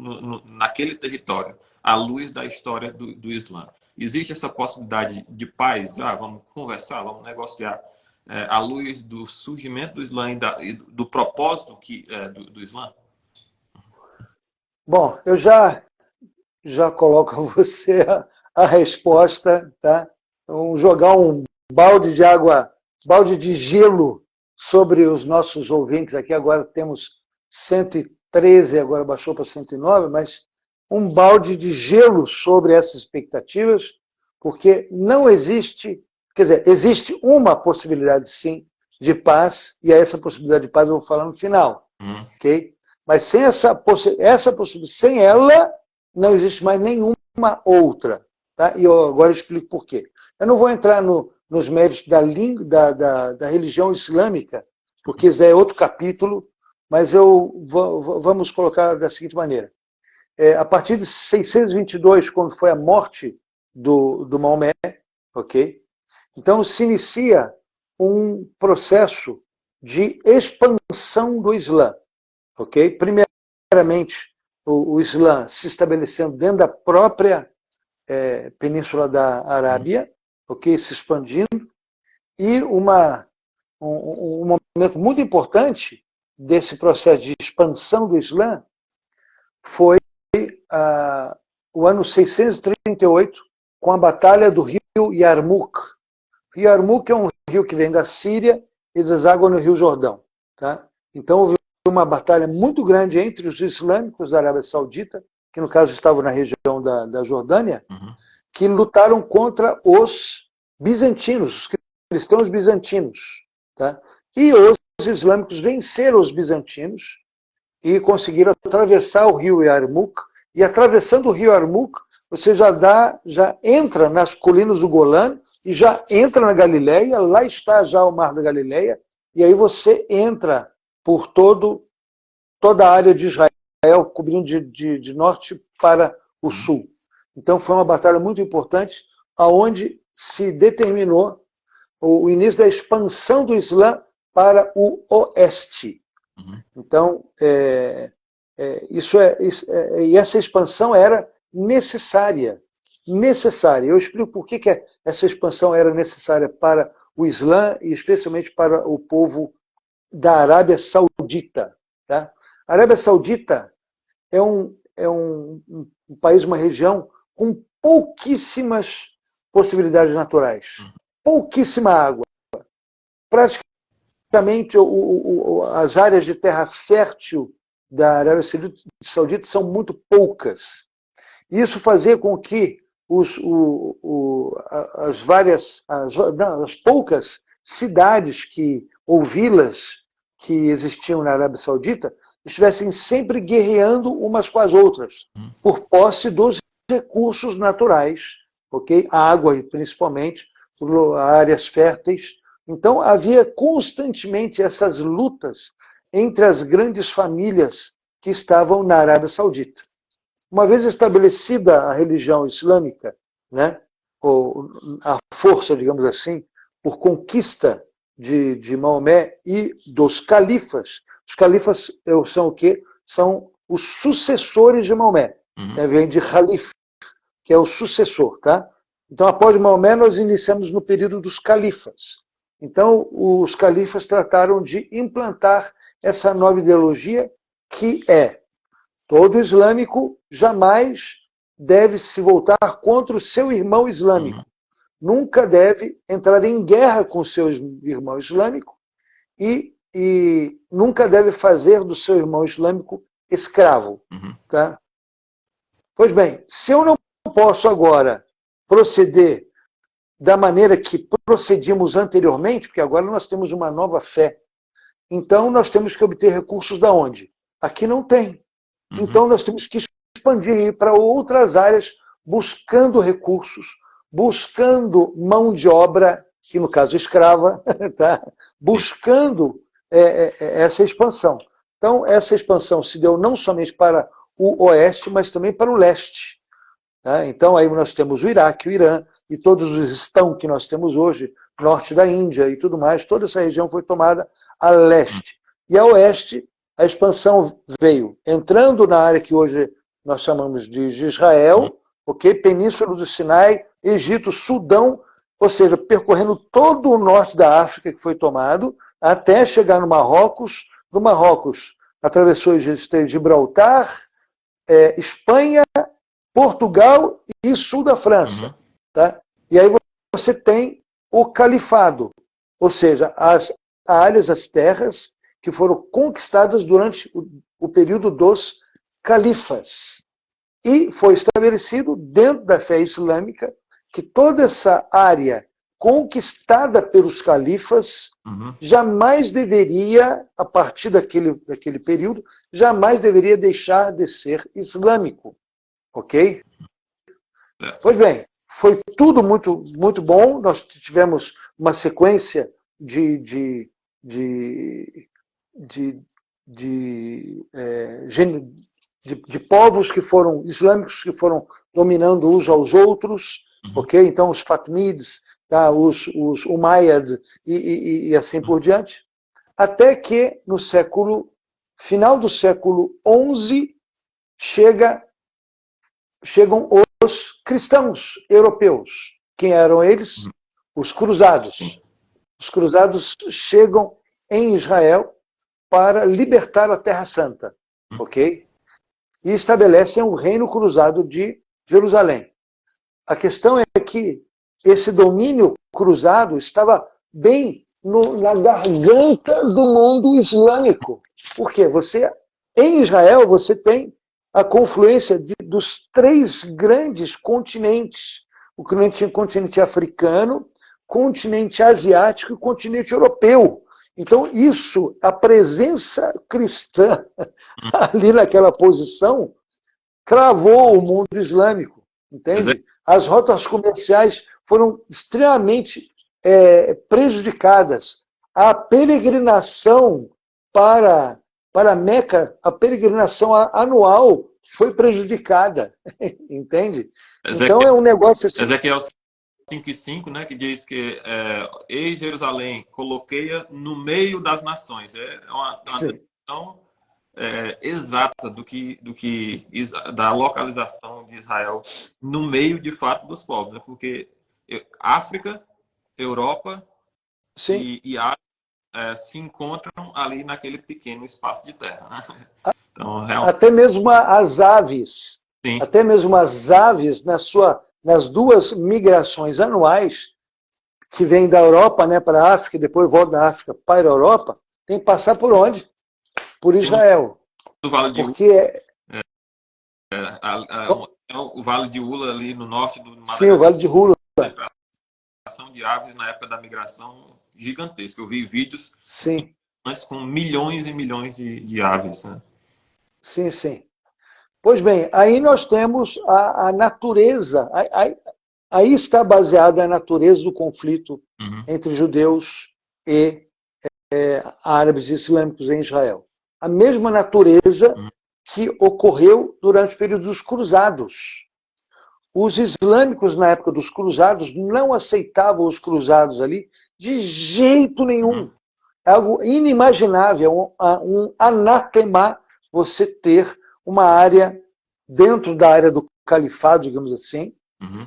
naquele território, à luz da história do Islã. Existe essa possibilidade de paz? Vamos conversar, vamos negociar, à luz do surgimento do Islã e do propósito do Islã? Bom, eu já coloco a você a resposta, tá? Vamos jogar um balde de água, balde de gelo sobre os nossos ouvintes aqui. Agora temos 113, agora baixou para 109, mas um balde de gelo sobre essas expectativas, porque não existe, quer dizer, existe uma possibilidade, sim, de paz, e essa possibilidade de paz eu vou falar no final, ok? Mas sem essa possibilidade, sem ela, não existe mais nenhuma outra. Tá? E eu agora explico por quê. Eu não vou entrar nos méritos da religião islâmica, porque isso é outro capítulo, mas vamos colocar da seguinte maneira. A partir de 622, quando foi a morte do Maomé, ok? Então se inicia um processo de expansão do Islã. Ok? Primeiramente, o Islã se estabelecendo dentro da própria Península da Arábia, ok? Se expandindo, e um momento muito importante desse processo de expansão do Islã foi o ano 638, com a Batalha do rio Yarmouk. O rio Yarmouk é um rio que vem da Síria e deságua no Rio Jordão. Tá? Então, houve uma batalha muito grande entre os islâmicos da Arábia Saudita, que no caso estavam na região da Jordânia, que lutaram contra os bizantinos, os cristãos bizantinos. Tá? E os islâmicos venceram os bizantinos e conseguiram atravessar o rio Yarmouk, e atravessando o rio Yarmouk, você já entra nas colinas do Golã e já entra na Galileia, lá está já o Mar da Galileia, e aí você entra por toda a área de Israel, cobrindo de norte para o sul. Então foi uma batalha muito importante, onde se determinou o início da expansão do Islã para o oeste. Então, e essa expansão era necessária. Eu explico por que essa expansão era necessária para o Islã e especialmente para o povo da Arábia Saudita. Tá? A Arábia Saudita é um país, uma região com pouquíssimas possibilidades naturais. Pouquíssima água. Praticamente as áreas de terra fértil da Arábia Saudita são muito poucas. Isso fazia com que as poucas cidades ou vilas que existiam na Arábia Saudita estivessem sempre guerreando umas com as outras, por posse dos recursos naturais, ok? A água, principalmente, áreas férteis. Então, havia constantemente essas lutas entre as grandes famílias que estavam na Arábia Saudita. Uma vez estabelecida a religião islâmica, né, ou a força, digamos assim, por conquista de Maomé e dos califas. Os califas são o quê? São os sucessores de Maomé. Vem de Khalif, que é o sucessor. Tá? Então, após Maomé, nós iniciamos no período dos califas. Então, os califas trataram de implantar essa nova ideologia, que é Todo islâmico jamais deve se voltar contra o seu irmão islâmico. Nunca deve entrar em guerra com o seu irmão islâmico e nunca deve fazer do seu irmão islâmico escravo. Tá? Pois bem, se eu não posso agora proceder da maneira que procedimos anteriormente, porque agora nós temos uma nova fé, então nós temos que obter recursos da onde? Aqui não tem. Então nós temos que expandir para outras áreas, buscando recursos, buscando mão de obra, que no caso escrava, tá? Buscando essa expansão. Então, essa expansão se deu não somente para o oeste, mas também para o leste. Tá? Então, aí nós temos o Iraque, o Irã, e todos os estão que nós temos hoje, norte da Índia e tudo mais, toda essa região foi tomada a leste. E a oeste, a expansão veio entrando na área que hoje nós chamamos de Israel, okay? Península do Sinai, Egito, Sudão, ou seja, percorrendo todo o norte da África que foi tomado, até chegar no Marrocos. Do Marrocos, atravessou o Estreito de Gibraltar, Espanha, Portugal e sul da França. Tá? E aí você tem o califado, ou seja, as áreas, as terras que foram conquistadas durante o período dos califas. E foi estabelecido dentro da fé islâmica que toda essa área conquistada pelos califas jamais deveria, a partir daquele período, jamais deveria deixar de ser islâmico. Ok? Pois bem, foi tudo muito, muito bom. Nós tivemos uma sequência de povos que foram islâmicos, que foram dominando uns aos outros, ok? Então, os Fatimides, tá? os Umayyad e assim por diante, até que no final do século XI, chegam os cristãos europeus. Quem eram eles? Os cruzados. Os cruzados chegam em Israel para libertar a Terra Santa, ok? E estabelecem o Reino Cruzado de Jerusalém. A questão é que esse domínio cruzado estava bem na garganta do mundo islâmico. Por quê? Em Israel, você tem a confluência dos três grandes continentes. O continente africano, continente asiático e continente europeu. Então, a presença cristã ali naquela posição, cravou o mundo islâmico, entende? As rotas comerciais foram extremamente prejudicadas. A peregrinação para Meca, a peregrinação anual foi prejudicada, entende? Então é um negócio assim... Ezequiel 5:5, né, que diz que eis Jerusalém, coloquei-a no meio das nações. É uma descrição exata da localização de Israel no meio, de fato, dos povos, né? Porque África, Europa e Ásia se encontram ali naquele pequeno espaço de terra, né? Então, até mesmo as aves, nas duas migrações anuais, que vêm da Europa, né, para a África, e depois voltam da África para a Europa, tem que passar por onde? Por Israel. Do Vale de Porque o Vale de Ula, ali no norte do Madagascar. Sim, o Vale de Hula. De aves na época da migração gigantesca. Eu vi vídeos antes com milhões e milhões de aves, né? Sim, sim. Pois bem, aí nós temos a natureza, aí está baseada a natureza do conflito entre judeus e árabes e islâmicos em Israel. A mesma natureza que ocorreu durante o período dos cruzados. Os islâmicos, na época dos cruzados, não aceitavam os cruzados ali de jeito nenhum. É algo inimaginável, um anatema você ter uma área dentro da área do califado, digamos assim,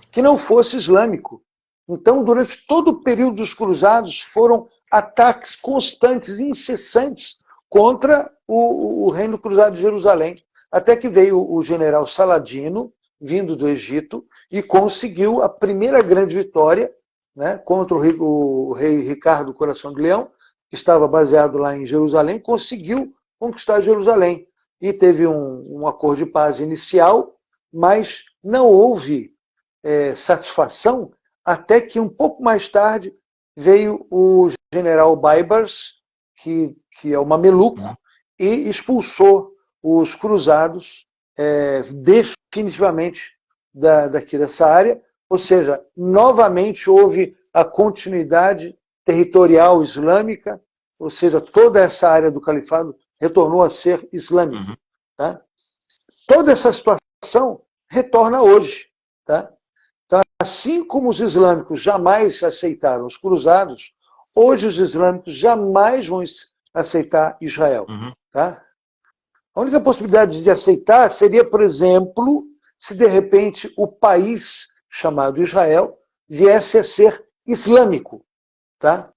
que não fosse islâmico. Então, durante todo o período dos cruzados, foram ataques constantes, incessantes, contra o Reino Cruzado de Jerusalém. até que veio o general Saladino, vindo do Egito, e conseguiu a primeira grande vitória, né, contra o rei Ricardo Coração de Leão, que estava baseado lá em Jerusalém, conseguiu conquistar Jerusalém. E teve um acordo de paz inicial, mas não houve satisfação, até que um pouco mais tarde veio o general Baibars, que é o mameluco, e expulsou os cruzados definitivamente daqui dessa área. Ou seja, novamente houve a continuidade territorial islâmica, ou seja, toda essa área do califado retornou a ser islâmica. Tá? Toda essa situação retorna hoje. Tá? Então, assim como os islâmicos jamais aceitaram os cruzados, hoje os islâmicos jamais vão aceitar Israel. Tá? A única possibilidade de aceitar seria, por exemplo, se de repente o país chamado Israel viesse a ser islâmico. Tá?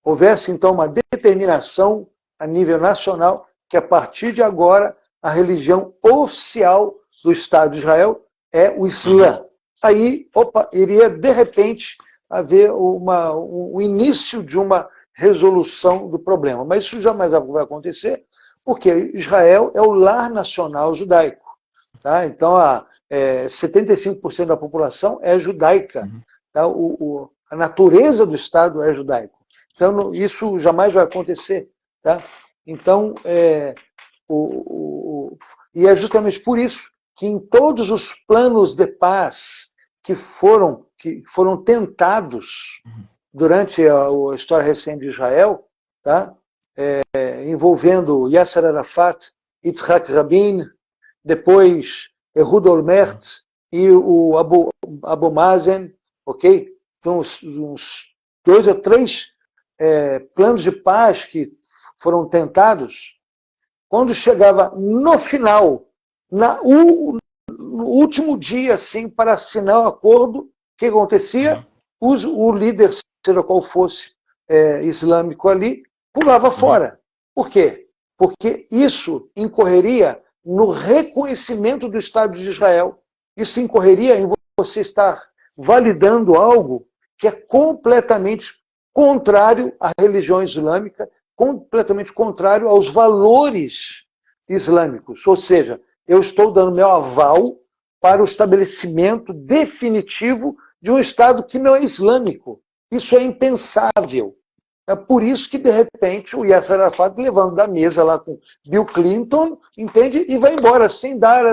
Houvesse então uma determinação a nível nacional que a partir de agora a religião oficial do Estado de Israel é o Islã. Aí, iria de repente haver o início de uma resolução do problema. Mas isso jamais vai acontecer, porque Israel é o lar nacional judaico. Tá? Então, 75% da população é judaica. Tá? A natureza do Estado é judaico. Então, isso jamais vai acontecer. Tá? Então, e é justamente por isso que em todos os planos de paz que foram tentados durante a história recente de Israel, tá? Envolvendo Yasser Arafat, Yitzhak Rabin, depois Ehud Olmert e o Abu Mazen, ok? Então, uns 2 ou 3 planos de paz que foram tentados, quando chegava no final, no último dia, assim, para assinar o acordo, o que acontecia? O líder, seja qual fosse islâmico ali, pulava fora. Por quê? Porque isso incorreria no reconhecimento do Estado de Israel. Isso incorreria em você estar validando algo que é completamente contrário à religião islâmica, completamente contrário aos valores islâmicos. Ou seja, eu estou dando meu aval para o estabelecimento definitivo de um Estado que não é islâmico. Isso é impensável. É por isso que, de repente, o Yasser Arafat levanta da mesa lá com Bill Clinton, entende? E vai embora, sem dar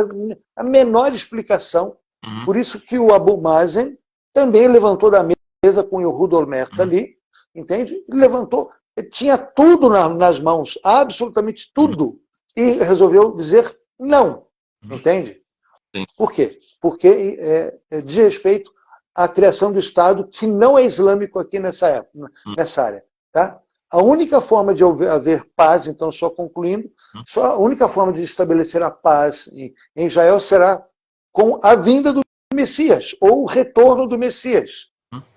a menor explicação. Por isso que o Abu Mazen também levantou da mesa com o Ehud Olmert ali, entende? Levantou, tinha tudo nas mãos, absolutamente tudo, e resolveu dizer não, entende? Sim. Por quê? Porque diz respeito à criação do Estado que não é islâmico aqui nessa área. Tá? A única forma de haver paz, então, só concluindo, a única forma de estabelecer a paz em Israel será com a vinda do Messias, ou o retorno do Messias.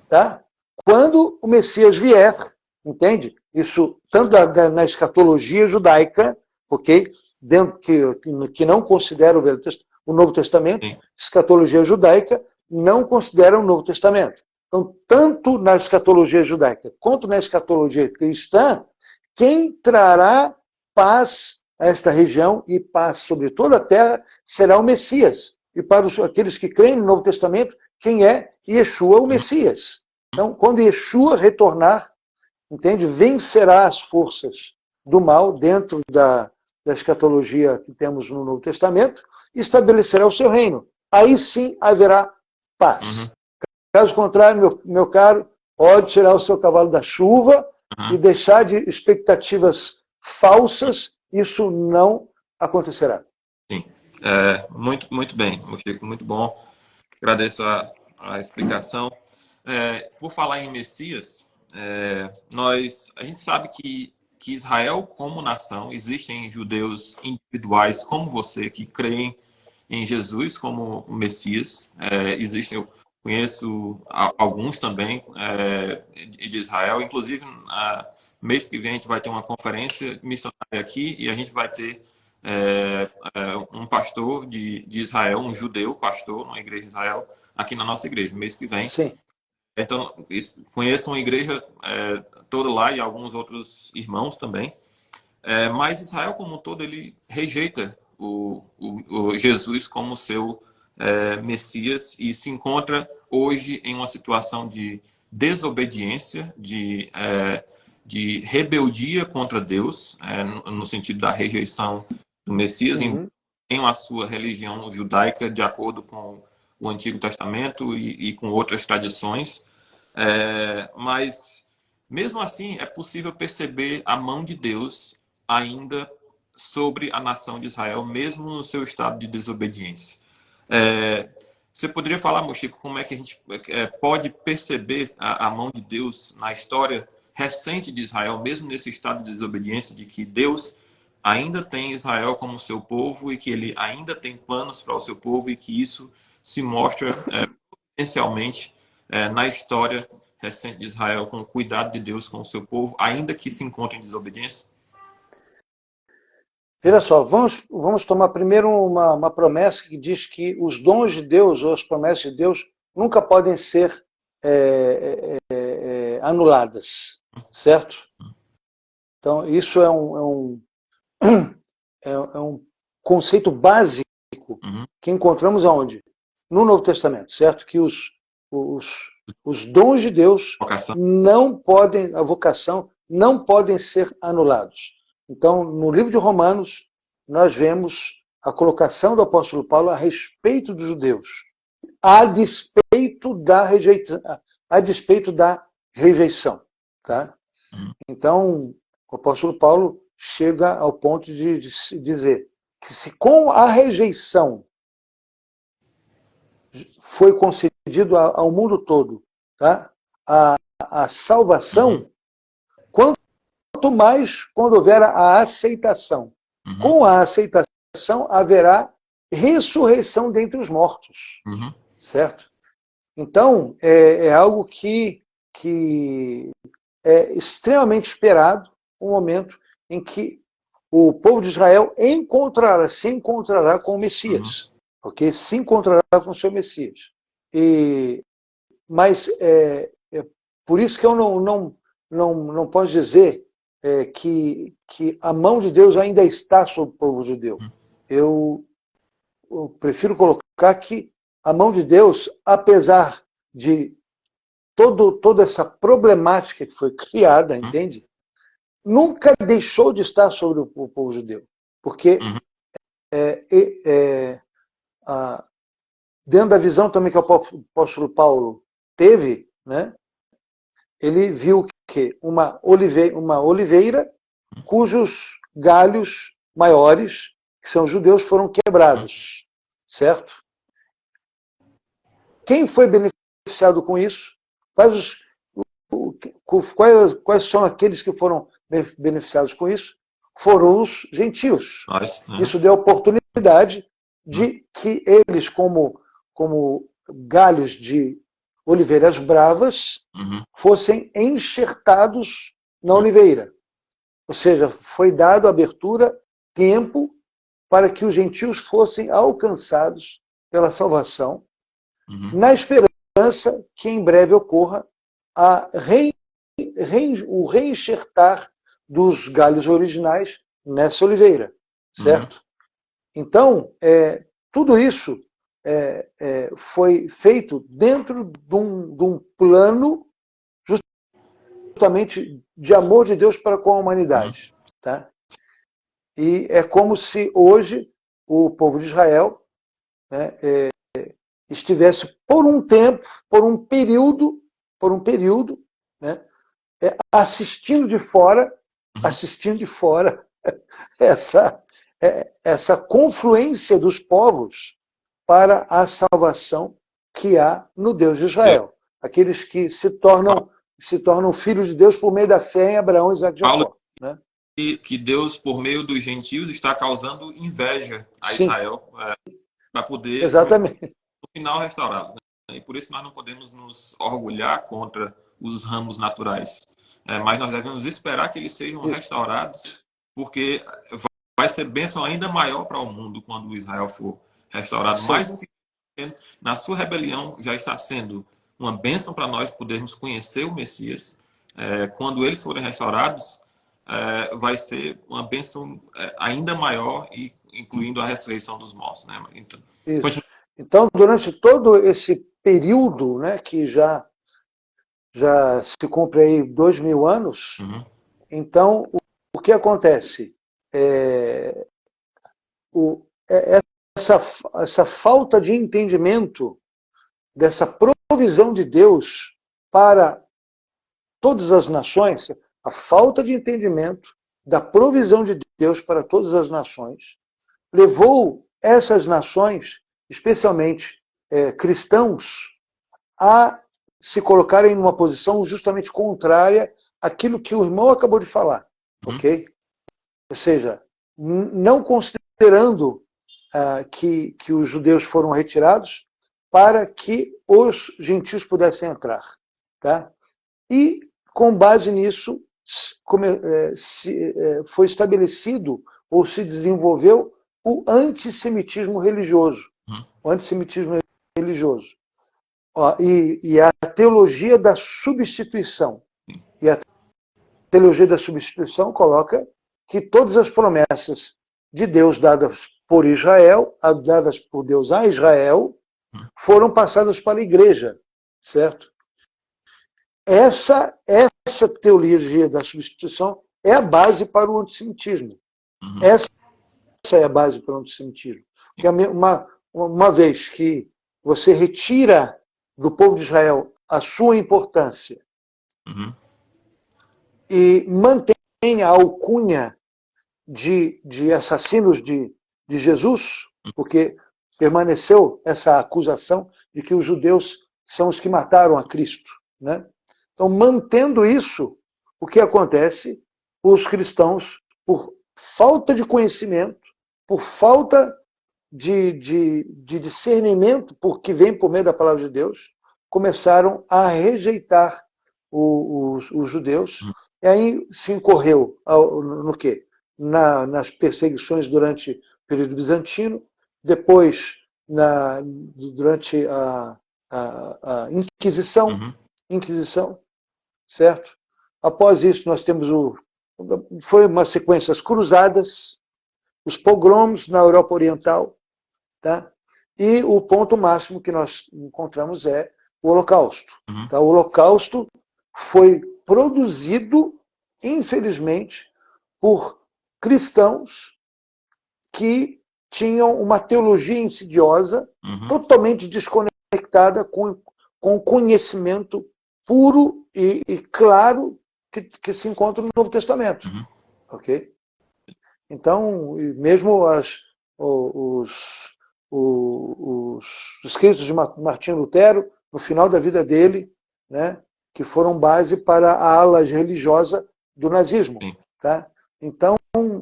Tá? Quando o Messias vier, entende? Isso tanto na escatologia judaica, ok? Dentro que não considera o Novo Testamento, escatologia judaica não considera o Novo Testamento. Então, tanto na escatologia judaica quanto na escatologia cristã, quem trará paz a esta região e paz sobre toda a terra será o Messias. E para aqueles que creem no Novo Testamento, quem é Yeshua, o Messias. Então, quando Yeshua retornar, entende? Vencerá as forças do mal dentro da escatologia que temos no Novo Testamento e estabelecerá o seu reino. Aí sim haverá paz. Caso contrário, meu caro, pode tirar o seu cavalo da chuva e deixar de expectativas falsas, isso não acontecerá. Sim, muito bem, Chico, muito bom. Agradeço a explicação. Por falar em Messias, a gente sabe que Israel, como nação, existem judeus individuais como você, que creem em Jesus como Messias. Eu conheço alguns também de Israel. Inclusive, mês que vem a gente vai ter uma conferência missionária aqui e a gente vai ter um pastor de Israel, um judeu pastor na igreja de Israel, aqui na nossa igreja, mês que vem. Sim. Então, conheço uma igreja toda lá e alguns outros irmãos também. Mas Israel como um todo, ele rejeita o Jesus como seu Messias e se encontra hoje em uma situação de desobediência, de rebeldia contra Deus, no sentido da rejeição do Messias, Uhum. em a sua religião judaica, de acordo com o Antigo Testamento e com outras tradições. Mas, mesmo assim, é possível perceber a mão de Deus ainda sobre a nação de Israel, mesmo no seu estado de desobediência. Você poderia falar, Mochico, como é que a gente pode perceber a mão de Deus na história recente de Israel, mesmo nesse estado de desobediência, de que Deus ainda tem Israel como seu povo e que ele ainda tem planos para o seu povo e que isso se mostra potencialmente na história recente de Israel, com o cuidado de Deus com o seu povo, ainda que se encontre em desobediência? Veja só, vamos tomar primeiro uma promessa que diz que os dons de Deus ou as promessas de Deus nunca podem ser anuladas, certo? Então, isso é um conceito básico Uhum. que encontramos aonde? No Novo Testamento, certo? Que os dons de Deus Vocação. não podem, a vocação, não podem ser anulados. Então, no livro de Romanos, nós vemos a colocação do apóstolo Paulo a respeito dos judeus, a despeito da rejeição. Tá? Uhum. Então, o apóstolo Paulo chega ao ponto de dizer que se com a rejeição foi concedido ao mundo todo, tá? a Uhum. salvação, quanto mais quando houver a aceitação. Uhum. Com a aceitação haverá ressurreição dentre os mortos, Uhum. certo? Então, é algo que é extremamente esperado, um momento em que o povo de Israel se encontrará com o Uhum. Messias, ok? Se encontrará com o seu Messias. Mas por isso que eu não posso dizer que a mão de Deus ainda está sobre o povo judeu. Eu prefiro colocar que a mão de Deus, apesar de toda essa problemática que foi criada, entende? Nunca deixou de estar sobre o povo judeu. Porque Uhum. dentro da visão também que o apóstolo Paulo teve, né, ele viu que uma oliveira cujos galhos maiores, que são judeus, foram quebrados, certo? Quem foi beneficiado com isso? Quais são aqueles que foram beneficiados com isso? Foram os gentios. Nós, né? Isso deu oportunidade Uhum. de que eles, como galhos de oliveiras bravas, Uhum. fossem enxertados na oliveira. Ou seja, foi dado abertura, tempo, para que os gentios fossem alcançados pela salvação, Uhum. na esperança que em breve ocorra o reenxertar dos galhos originais nessa oliveira, Uhum. certo? Então, tudo isso foi feito dentro de um plano justamente de amor de Deus para com a Uhum. humanidade. Tá? E é como se hoje o povo de Israel, né, estivesse por um tempo, por um período, né, assistindo de fora essa, essa confluência dos povos para a salvação que há no Deus de Israel. Aqueles que se tornam filhos de Deus por meio da fé em Abraão, Isaac e Paulo Jacó. Né? que Deus, por meio dos gentios, está causando inveja a Sim, Israel para poder, exatamente. no final, restaurá-los. Né? E por isso nós não podemos nos orgulhar contra os ramos naturais. Mas nós devemos esperar que eles sejam Isso. restaurados, porque vai ser bênção ainda maior para o mundo quando Israel for restaurado. Sim. Mais do que na sua rebelião já está sendo uma bênção para nós podermos conhecer o Messias. Quando eles forem restaurados, vai ser uma bênção ainda maior, e incluindo a ressurreição dos mortos, né? Então, isso. Então, durante todo esse período, né, que já se cumpre aí 2000 anos, então o que acontece? Essa falta de entendimento dessa provisão de Deus para todas as nações, a falta de entendimento da provisão de Deus para todas as nações, levou essas nações, especialmente cristãos, a se colocarem numa posição justamente contrária àquilo que o irmão acabou de falar, ok? Ou seja, não considerando que os judeus foram retirados para que os gentios pudessem entrar, tá? E com base nisso foi estabelecido ou se desenvolveu o antissemitismo religioso, o antissemitismo religioso. E a teologia da substituição. E a teologia da substituição coloca que todas as promessas de Deus dadas por Israel, dadas por Deus a Israel, foram passadas para a igreja, certo? Essa teologia da substituição é a base para o antissemitismo. Essa é a base para o antissemitismo. Porque uma vez que você retira do povo de Israel a sua importância e mantém a alcunha de assassinos de Jesus, porque permaneceu essa acusação de que os judeus são os que mataram a Cristo, né? Então, mantendo isso, o que acontece? Os cristãos, por falta de conhecimento, por falta de discernimento, porque vem por meio da palavra de Deus, começaram a rejeitar os judeus, e aí se incorreu no quê? Nas perseguições durante o período bizantino, depois durante a Inquisição, certo? Após isso, nós temos foi uma sequência das cruzadas, os pogroms na Europa Oriental, tá? E o ponto máximo que nós encontramos é o Holocausto. Tá? O Holocausto foi produzido, infelizmente, por cristãos que tinham uma teologia insidiosa, totalmente desconectada com o conhecimento puro e claro que se encontra no Novo Testamento. Ok? Então, mesmo os escritos de Martinho Lutero, no final da vida dele, né, que foram base para a ala religiosa do nazismo. Tá? Então,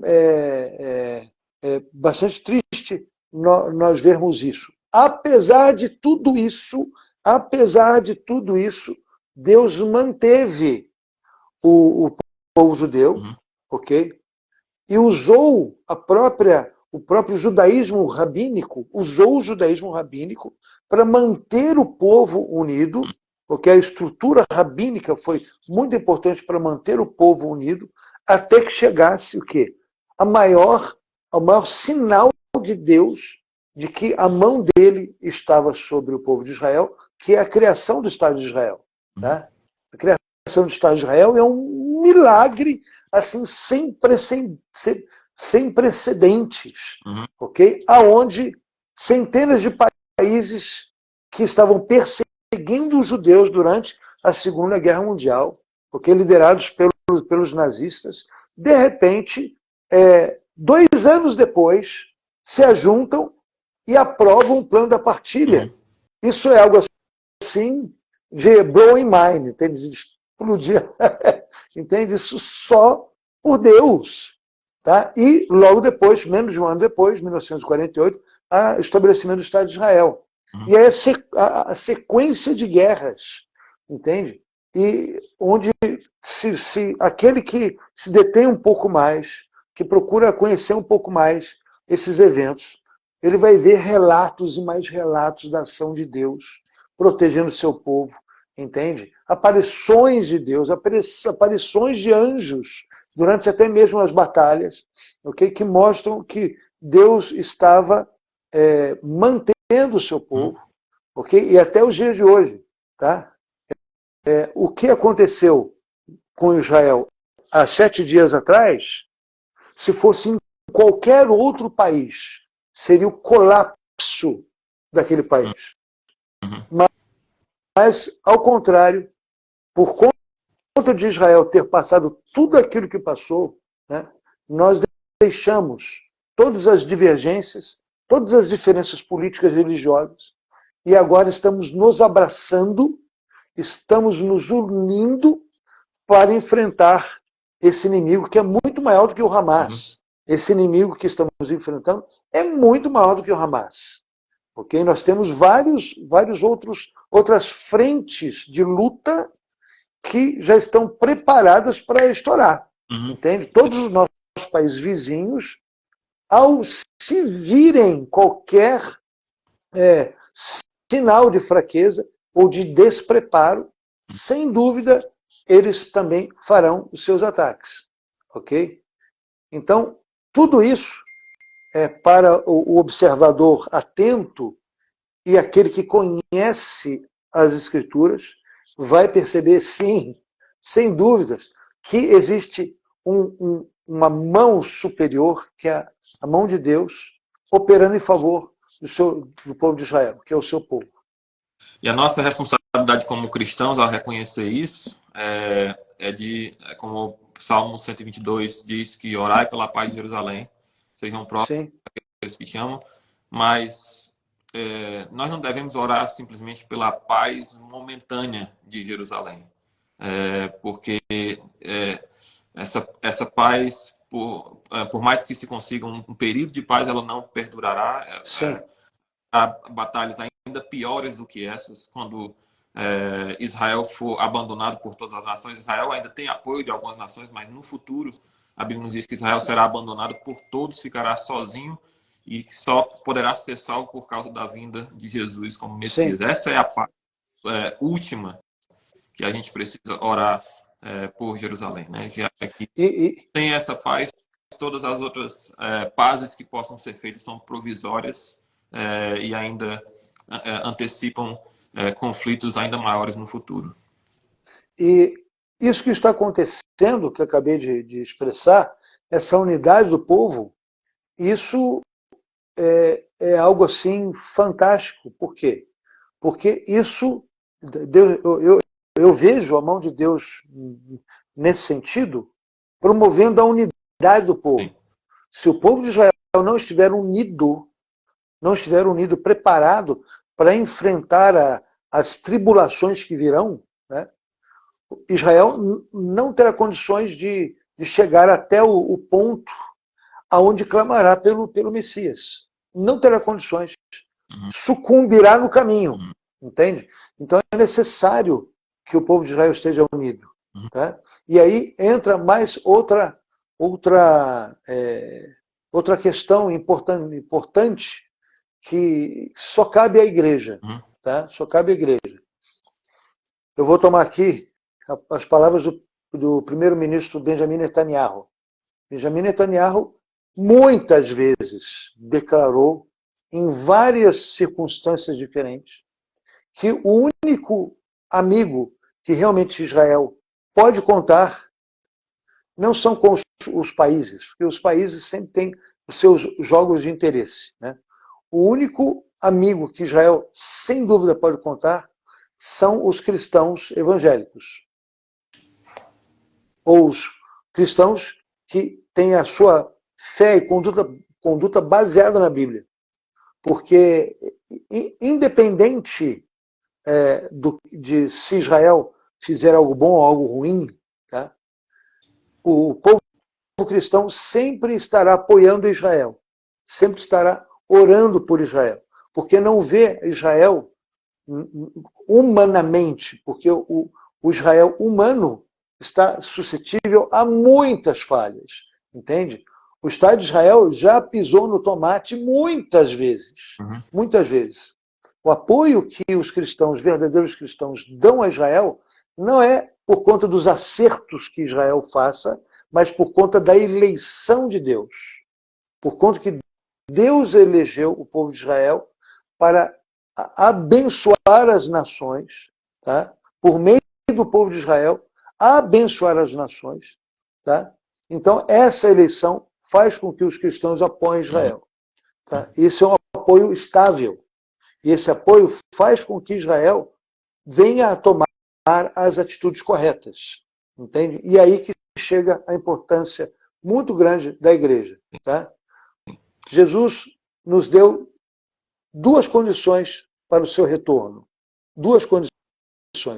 é bastante triste nós vermos isso. Apesar de tudo isso, Deus manteve o povo judeu, ok? E usou o próprio judaísmo rabínico, para manter o povo unido, porque a estrutura rabínica foi muito importante para manter o povo unido, até que chegasse o quê? O maior sinal de Deus de que a mão dele estava sobre o povo de Israel, que é a criação do Estado de Israel. Tá? A criação do Estado de Israel é um milagre assim sem precedentes, ok? Aonde centenas de países que estavam perseguindo os judeus durante a Segunda Guerra Mundial, porque liderados pelos nazistas, de repente, 2 anos depois, se ajuntam e aprovam o plano da partilha. Isso é algo assim de blowing mind, entende? De explodir, entende? Isso só por Deus. Tá? E logo depois, menos de um ano depois, 1948, o estabelecimento do Estado de Israel. E aí a sequência de guerras, entende? E onde se aquele que se detém um pouco mais que procura conhecer um pouco mais esses eventos, ele vai ver relatos e mais relatos da ação de Deus, protegendo o seu povo, entende? Aparições de Deus, aparições de anjos, durante até mesmo as batalhas, okay? Que mostram que Deus estava mantendo o seu povo, okay? E até os dias de hoje. Tá? O que aconteceu com Israel há 7 dias atrás, se fosse em qualquer outro país, seria o colapso daquele país. Mas, ao contrário, por conta de Israel ter passado tudo aquilo que passou, né, nós deixamos todas as divergências, todas as diferenças políticas e religiosas, e agora estamos nos abraçando, estamos nos unindo para enfrentar esse inimigo que é muito maior do que o Hamas. Esse inimigo que estamos enfrentando é muito maior do que o Hamas. Okay? Nós temos outras frentes de luta que já estão preparadas para estourar. Entende? Todos os nossos países vizinhos, ao se virem qualquer sinal de fraqueza ou de despreparo, sem dúvida, eles também farão os seus ataques. Ok? Então, tudo isso é para o observador atento e aquele que conhece as Escrituras vai perceber, sim, sem dúvidas, que existe uma mão superior, que é a mão de Deus, operando em favor do povo de Israel, que é o seu povo. E a nossa responsabilidade como cristãos ao reconhecer isso como o Salmo 122 diz, que orai pela paz de Jerusalém, sejam próximos aqueles que te amam, mas nós não devemos orar simplesmente pela paz momentânea de Jerusalém, porque essa paz, por mais que se consiga um período de paz, ela não perdurará. Há batalhas ainda piores do que essas, quando Israel for abandonado por todas as nações. Israel ainda tem apoio de algumas nações, mas no futuro a Bíblia nos diz que Israel será abandonado por todos, ficará sozinho e só poderá ser salvo por causa da vinda de Jesus como Messias. Sim. Essa é a parte última que a gente precisa orar por Jerusalém, né? Sem essa paz, todas as outras pazes que possam ser feitas são provisórias e ainda antecipam conflitos ainda maiores no futuro. E isso que está acontecendo, que eu acabei de expressar, essa unidade do povo, isso é algo assim fantástico. Por quê? Porque isso, eu vejo a mão de Deus nesse sentido, promovendo a unidade do povo. Sim. Se o povo de Israel não estiver unido, preparado para enfrentar as tribulações que virão, né? Israel não terá condições de chegar até o ponto aonde clamará pelo Messias. Não terá condições. Sucumbirá no caminho. Entende? Então é necessário que o povo de Israel esteja unido. Tá? E aí entra mais outra questão importante que só cabe à igreja. Tá? Só cabe à igreja. Eu vou tomar aqui as palavras do primeiro-ministro Benjamin Netanyahu. Benjamin Netanyahu muitas vezes declarou, em várias circunstâncias diferentes, que o único amigo que realmente Israel pode contar não são com os países, porque os países sempre têm os seus jogos de interesse, né? O único amigo que Israel, sem dúvida, pode contar são os cristãos evangélicos. Ou os cristãos que têm a sua fé e conduta baseada na Bíblia. Porque, independente de se Israel fizer algo bom ou algo ruim, tá? O povo cristão sempre estará apoiando Israel, sempre estará orando por Israel, porque não vê Israel humanamente, porque o Israel humano está suscetível a muitas falhas, entende? O Estado de Israel já pisou no tomate muitas vezes. Uhum. Muitas vezes. O apoio que os cristãos, os verdadeiros cristãos, dão a Israel não é por conta dos acertos que Israel faça, mas por conta da eleição de Deus. Por conta que Deus elegeu o povo de Israel para abençoar as nações, tá? Por meio do povo de Israel, abençoar as nações. Tá? Então, essa eleição faz com que os cristãos apoiem Israel. Tá? Esse é um apoio estável. E esse apoio faz com que Israel venha a tomar as atitudes corretas. Entende? E aí que chega a importância muito grande da igreja. Tá? Jesus nos deu duas condições para o seu retorno. Duas condições.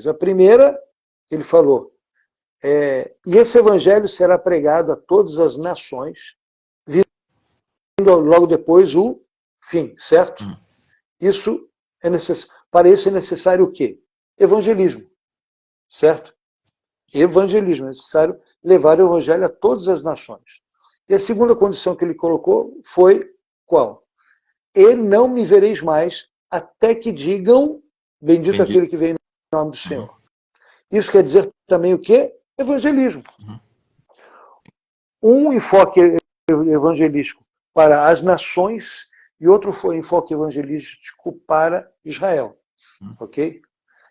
A primeira, ele falou, e esse evangelho será pregado a todas as nações, vindo logo depois o fim, certo? Isso é necessário. Para isso é necessário o quê? Evangelismo, certo? Evangelismo. É necessário levar o evangelho a todas as nações. E a segunda condição que ele colocou foi qual? E não me vereis mais até que digam, bendito aquele que vem em nome do Senhor. Isso quer dizer também o quê? Evangelismo. Um enfoque evangelístico para as nações e outro enfoque evangelístico para Israel. Ok?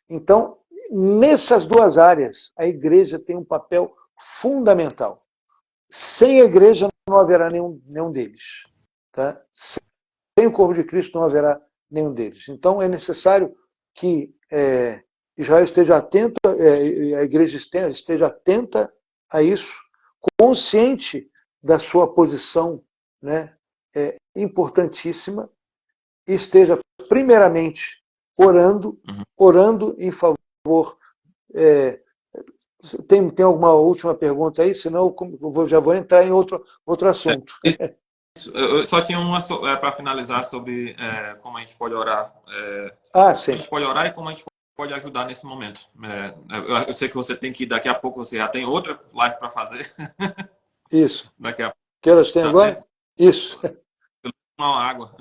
Então, nessas duas áreas, a igreja tem um papel fundamental. Sem a igreja não haverá nenhum deles. Tá? Sem o corpo de Cristo não haverá nenhum deles. Então, é necessário que Israel esteja atenta, a igreja esteja atenta a isso, consciente da sua posição, né, importantíssima, e esteja primeiramente orando em favor. Tem alguma última pergunta aí? Senão eu já vou entrar em outro assunto. Eu só tinha uma para finalizar sobre como a gente pode orar. Sim. A gente pode orar e como a gente pode ajudar nesse momento. Eu sei que você tem que ir daqui a pouco, você já tem outra live para fazer. Isso. Daqui a pouco. Que horas tem agora? Isso. Uma água.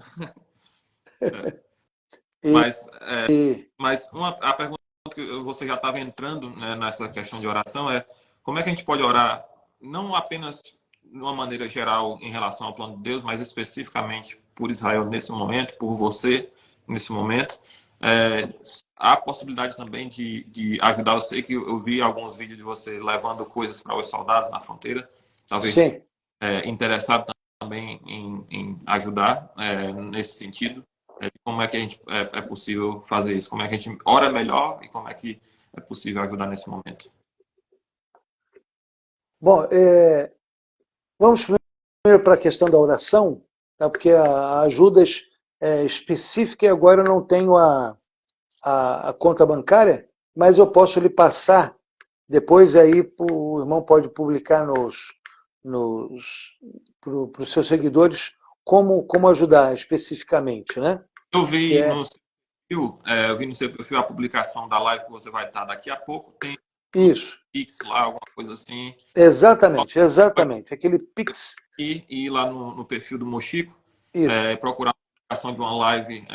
Mas a pergunta que você já estava entrando, né, nessa questão de oração é como é que a gente pode orar não apenas de uma maneira geral em relação ao plano de Deus, mas especificamente por Israel nesse momento, por você nesse momento. Há possibilidade também de ajudar. Eu sei que eu vi alguns vídeos de você levando coisas para os soldados na fronteira. Talvez interessado também em ajudar nesse sentido. Como é que a gente é possível fazer isso? Como é que a gente ora melhor e como é que é possível ajudar nesse momento? Bom, vamos primeiro para a questão da oração, tá? Porque a ajuda específica, e agora eu não tenho a conta bancária, mas eu posso lhe passar, depois aí o irmão pode publicar para os seus seguidores como ajudar especificamente, né? Eu vi no seu perfil a publicação da live que você vai estar daqui a pouco. Tem isso. Pix lá, alguma coisa assim. Exatamente. Aquele Pix. E lá no perfil do Mochico, procurar a publicação de uma live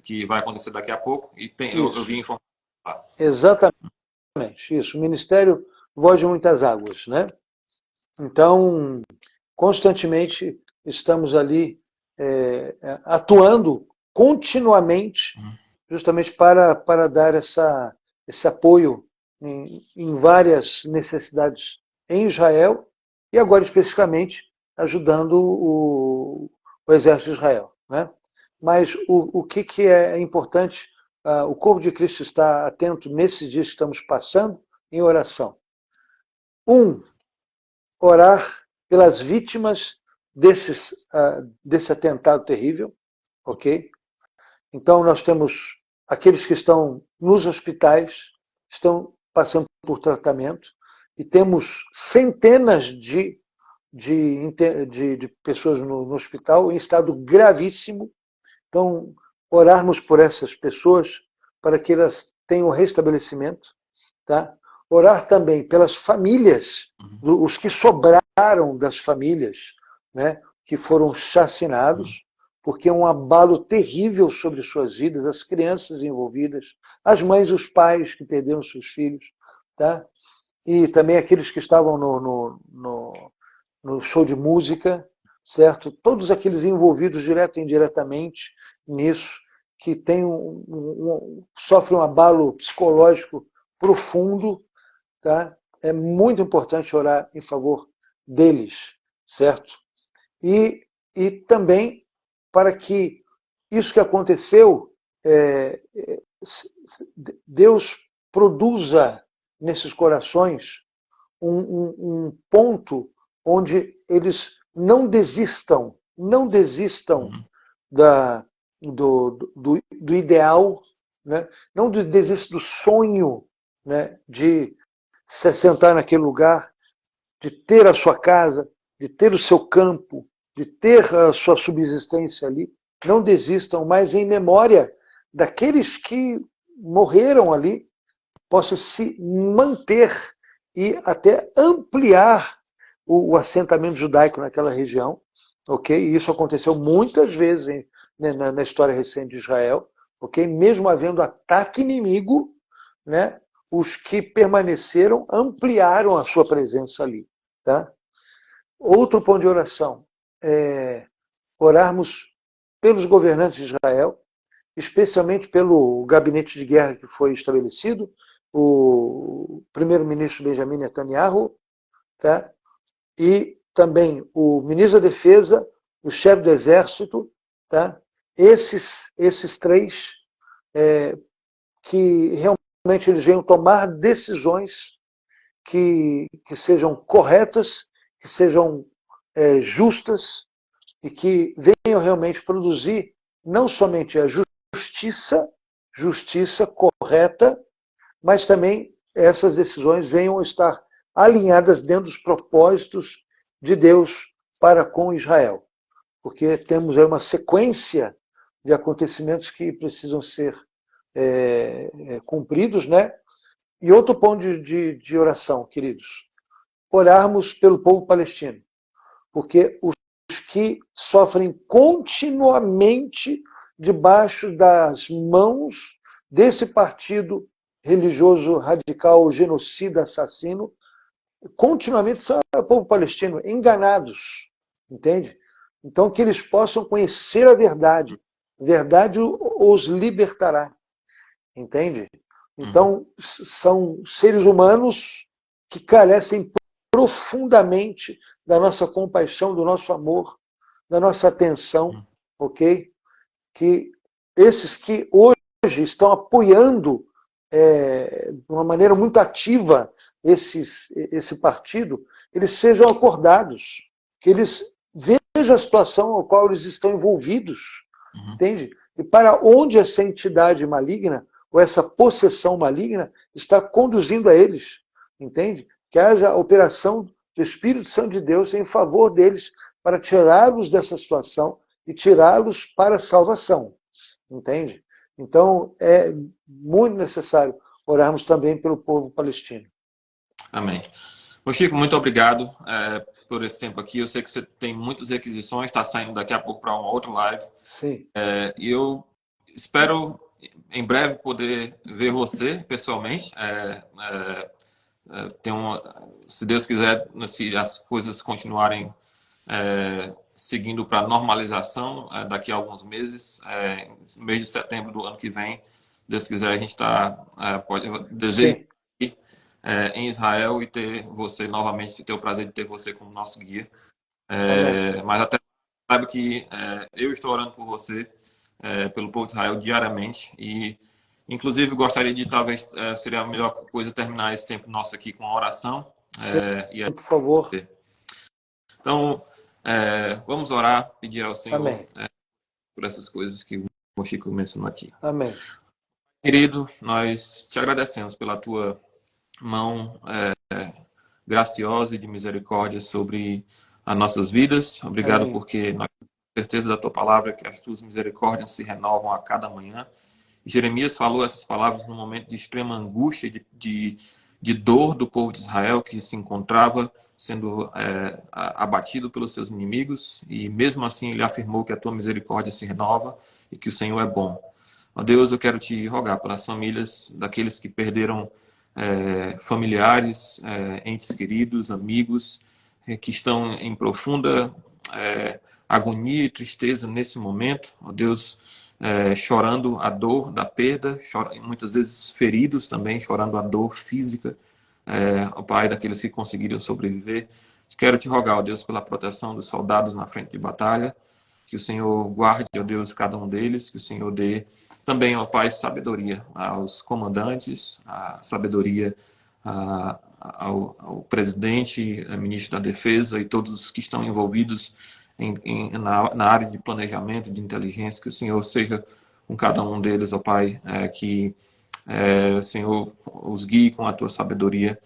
que vai acontecer daqui a pouco. E eu vi informação lá. Exatamente, isso. Ministério Voz de Muitas Águas, né? Então, constantemente estamos ali atuando continuamente, justamente para dar esse apoio em várias necessidades em Israel e agora especificamente ajudando o exército de Israel, né? Mas o que é importante, o corpo de Cristo está atento nesses dias que estamos passando em oração. Orar pelas vítimas desse atentado terrível, ok? Então nós temos aqueles que estão nos hospitais, estão passando por tratamento, e temos centenas de pessoas no hospital em estado gravíssimo. Então, orarmos por essas pessoas para que elas tenham restabelecimento, tá? Orar também pelas famílias, os que sobraram das famílias, né, que foram chacinados, porque é um abalo terrível sobre suas vidas, as crianças envolvidas, as mães, os pais que perderam seus filhos, tá? E também aqueles que estavam no show de música, certo? Todos aqueles envolvidos direto e indiretamente nisso, que tem sofrem um abalo psicológico profundo, tá? É muito importante orar em favor deles, certo? E também para que isso que aconteceu, Deus produza nesses corações um ponto onde eles não desistam do ideal, né? Não desistam do sonho, né? De se assentar naquele lugar, de ter a sua casa, de ter o seu campo, de ter a sua subsistência ali. Não desistam, mas em memória daqueles que morreram ali, possa se manter e até ampliar o assentamento judaico naquela região, ok? E isso aconteceu muitas vezes na história recente de Israel, ok? Mesmo havendo ataque inimigo, né? Os que permaneceram ampliaram a sua presença ali, tá? Outro ponto de oração é orarmos pelos governantes de Israel, especialmente pelo gabinete de guerra que foi estabelecido, o primeiro-ministro Benjamin Netanyahu, tá? E também o ministro da Defesa, o chefe do Exército, tá? Esses três que realmente eles venham tomar decisões que sejam corretas, que sejam justas e que venham realmente produzir não somente a justiça correta, mas também essas decisões venham a estar alinhadas dentro dos propósitos de Deus para com Israel. Porque temos aí uma sequência de acontecimentos que precisam ser cumpridos, né? E outro ponto de oração, queridos, orarmos pelo povo palestino, porque os que sofrem continuamente debaixo das mãos desse partido religioso radical, genocida, assassino, continuamente são o povo palestino, enganados, entende? Então que eles possam conhecer a verdade os libertará, entende? Então são seres humanos que carecem profundamente da nossa compaixão, do nosso amor, da nossa atenção, ok? Que esses que hoje estão apoiando de uma maneira muito ativa esse partido, eles sejam acordados, que eles vejam a situação na qual eles estão envolvidos, entende? E para onde essa entidade maligna, ou essa possessão maligna, está conduzindo a eles, entende? Que haja a operação do Espírito Santo de Deus em favor deles, para tirá-los dessa situação e tirá-los para a salvação, entende? Então, é muito necessário orarmos também pelo povo palestino. Amém. Ô Chico, muito obrigado por esse tempo aqui. Eu sei que você tem muitas requisições, está saindo daqui a pouco para uma outra live. Sim. E eu espero em breve poder ver você pessoalmente. Se Deus quiser, se as coisas continuarem seguindo para a normalização, daqui a alguns meses, no mês de setembro do ano que vem, Deus quiser, a gente deseja ir em Israel e ter você novamente, ter o prazer de ter você como nosso guia. Mas até sabe que eu estou orando por você, pelo povo de Israel diariamente, e inclusive gostaria de, talvez seria a melhor coisa terminar esse tempo nosso aqui com uma oração. Por favor. Então, vamos orar, pedir ao Senhor por essas coisas que o Chico mencionou aqui. Amém. Querido, nós te agradecemos pela tua mão graciosa e de misericórdia sobre as nossas vidas. Obrigado. Amém. Porque nós temos certeza da tua palavra, que as tuas misericórdias se renovam a cada manhã. Jeremias falou essas palavras num momento de extrema angústia, de de dor do povo de Israel, que se encontrava sendo abatido pelos seus inimigos, e mesmo assim ele afirmou que a tua misericórdia se renova e que o Senhor é bom. Ó Deus, eu quero te rogar pelas famílias daqueles que perderam familiares, entes queridos, amigos, que estão em profunda agonia e tristeza nesse momento. Ó Deus, chorando a dor da perda, muitas vezes feridos também, chorando a dor física, ó Pai, daqueles que conseguiram sobreviver. Quero te rogar, ó Deus, pela proteção dos soldados na frente de batalha, que o Senhor guarde, ó Deus, cada um deles, que o Senhor dê também, ó Pai, sabedoria aos comandantes, a sabedoria ao presidente, ao ministro da Defesa e todos os que estão envolvidos na área de planejamento, de inteligência, que o Senhor seja com cada um deles, ó Pai, que o Senhor os guie com a tua sabedoria.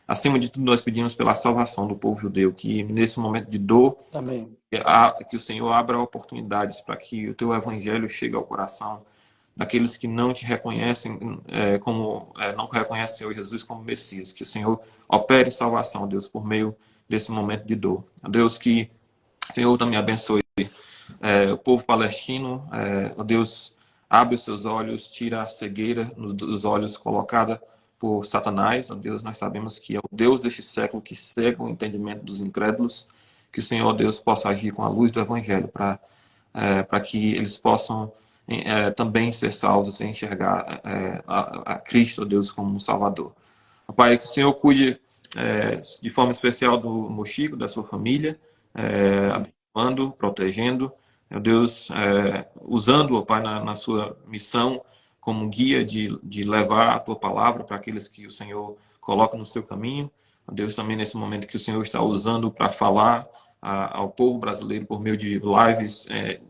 Acima de tudo, nós pedimos pela salvação do povo judeu, que nesse momento de dor, Amém. que o Senhor abra oportunidades para que o teu evangelho chegue ao coração daqueles que não te reconhecem não reconhecem o Senhor Jesus como Messias, que o Senhor opere salvação, Deus, por meio desse momento de dor. Deus, que o Senhor também abençoe o povo palestino, Deus, abre os seus olhos, tira a cegueira dos olhos colocada por Satanás. Deus, nós sabemos que é o Deus deste século que cega o entendimento dos incrédulos, que o Senhor, Deus, possa agir com a luz do Evangelho para que eles possam também ser salvos e enxergar a Cristo, Deus, como um Salvador. Pai, que o Senhor cuide de forma especial do Mochico, da sua família, abençoando, protegendo, meu Deus, usando, Pai, na sua missão como guia de levar a tua palavra para aqueles que o Senhor coloca no seu caminho. Deus, também nesse momento que o Senhor está usando para falar ao povo brasileiro por meio de lives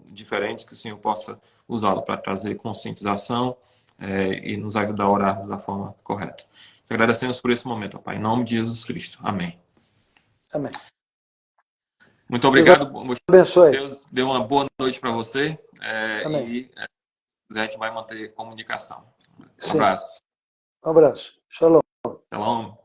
diferentes, que o Senhor possa usá-lo para trazer conscientização e nos ajudar a orarmos da forma correta. Te agradecemos por esse momento, Pai, em nome de Jesus Cristo. Amém. Amém. Muito obrigado. Deus abençoe. Deus dê uma boa noite para você Amém. a gente vai manter comunicação. Um Sim. abraço. Um abraço. Shalom. Shalom.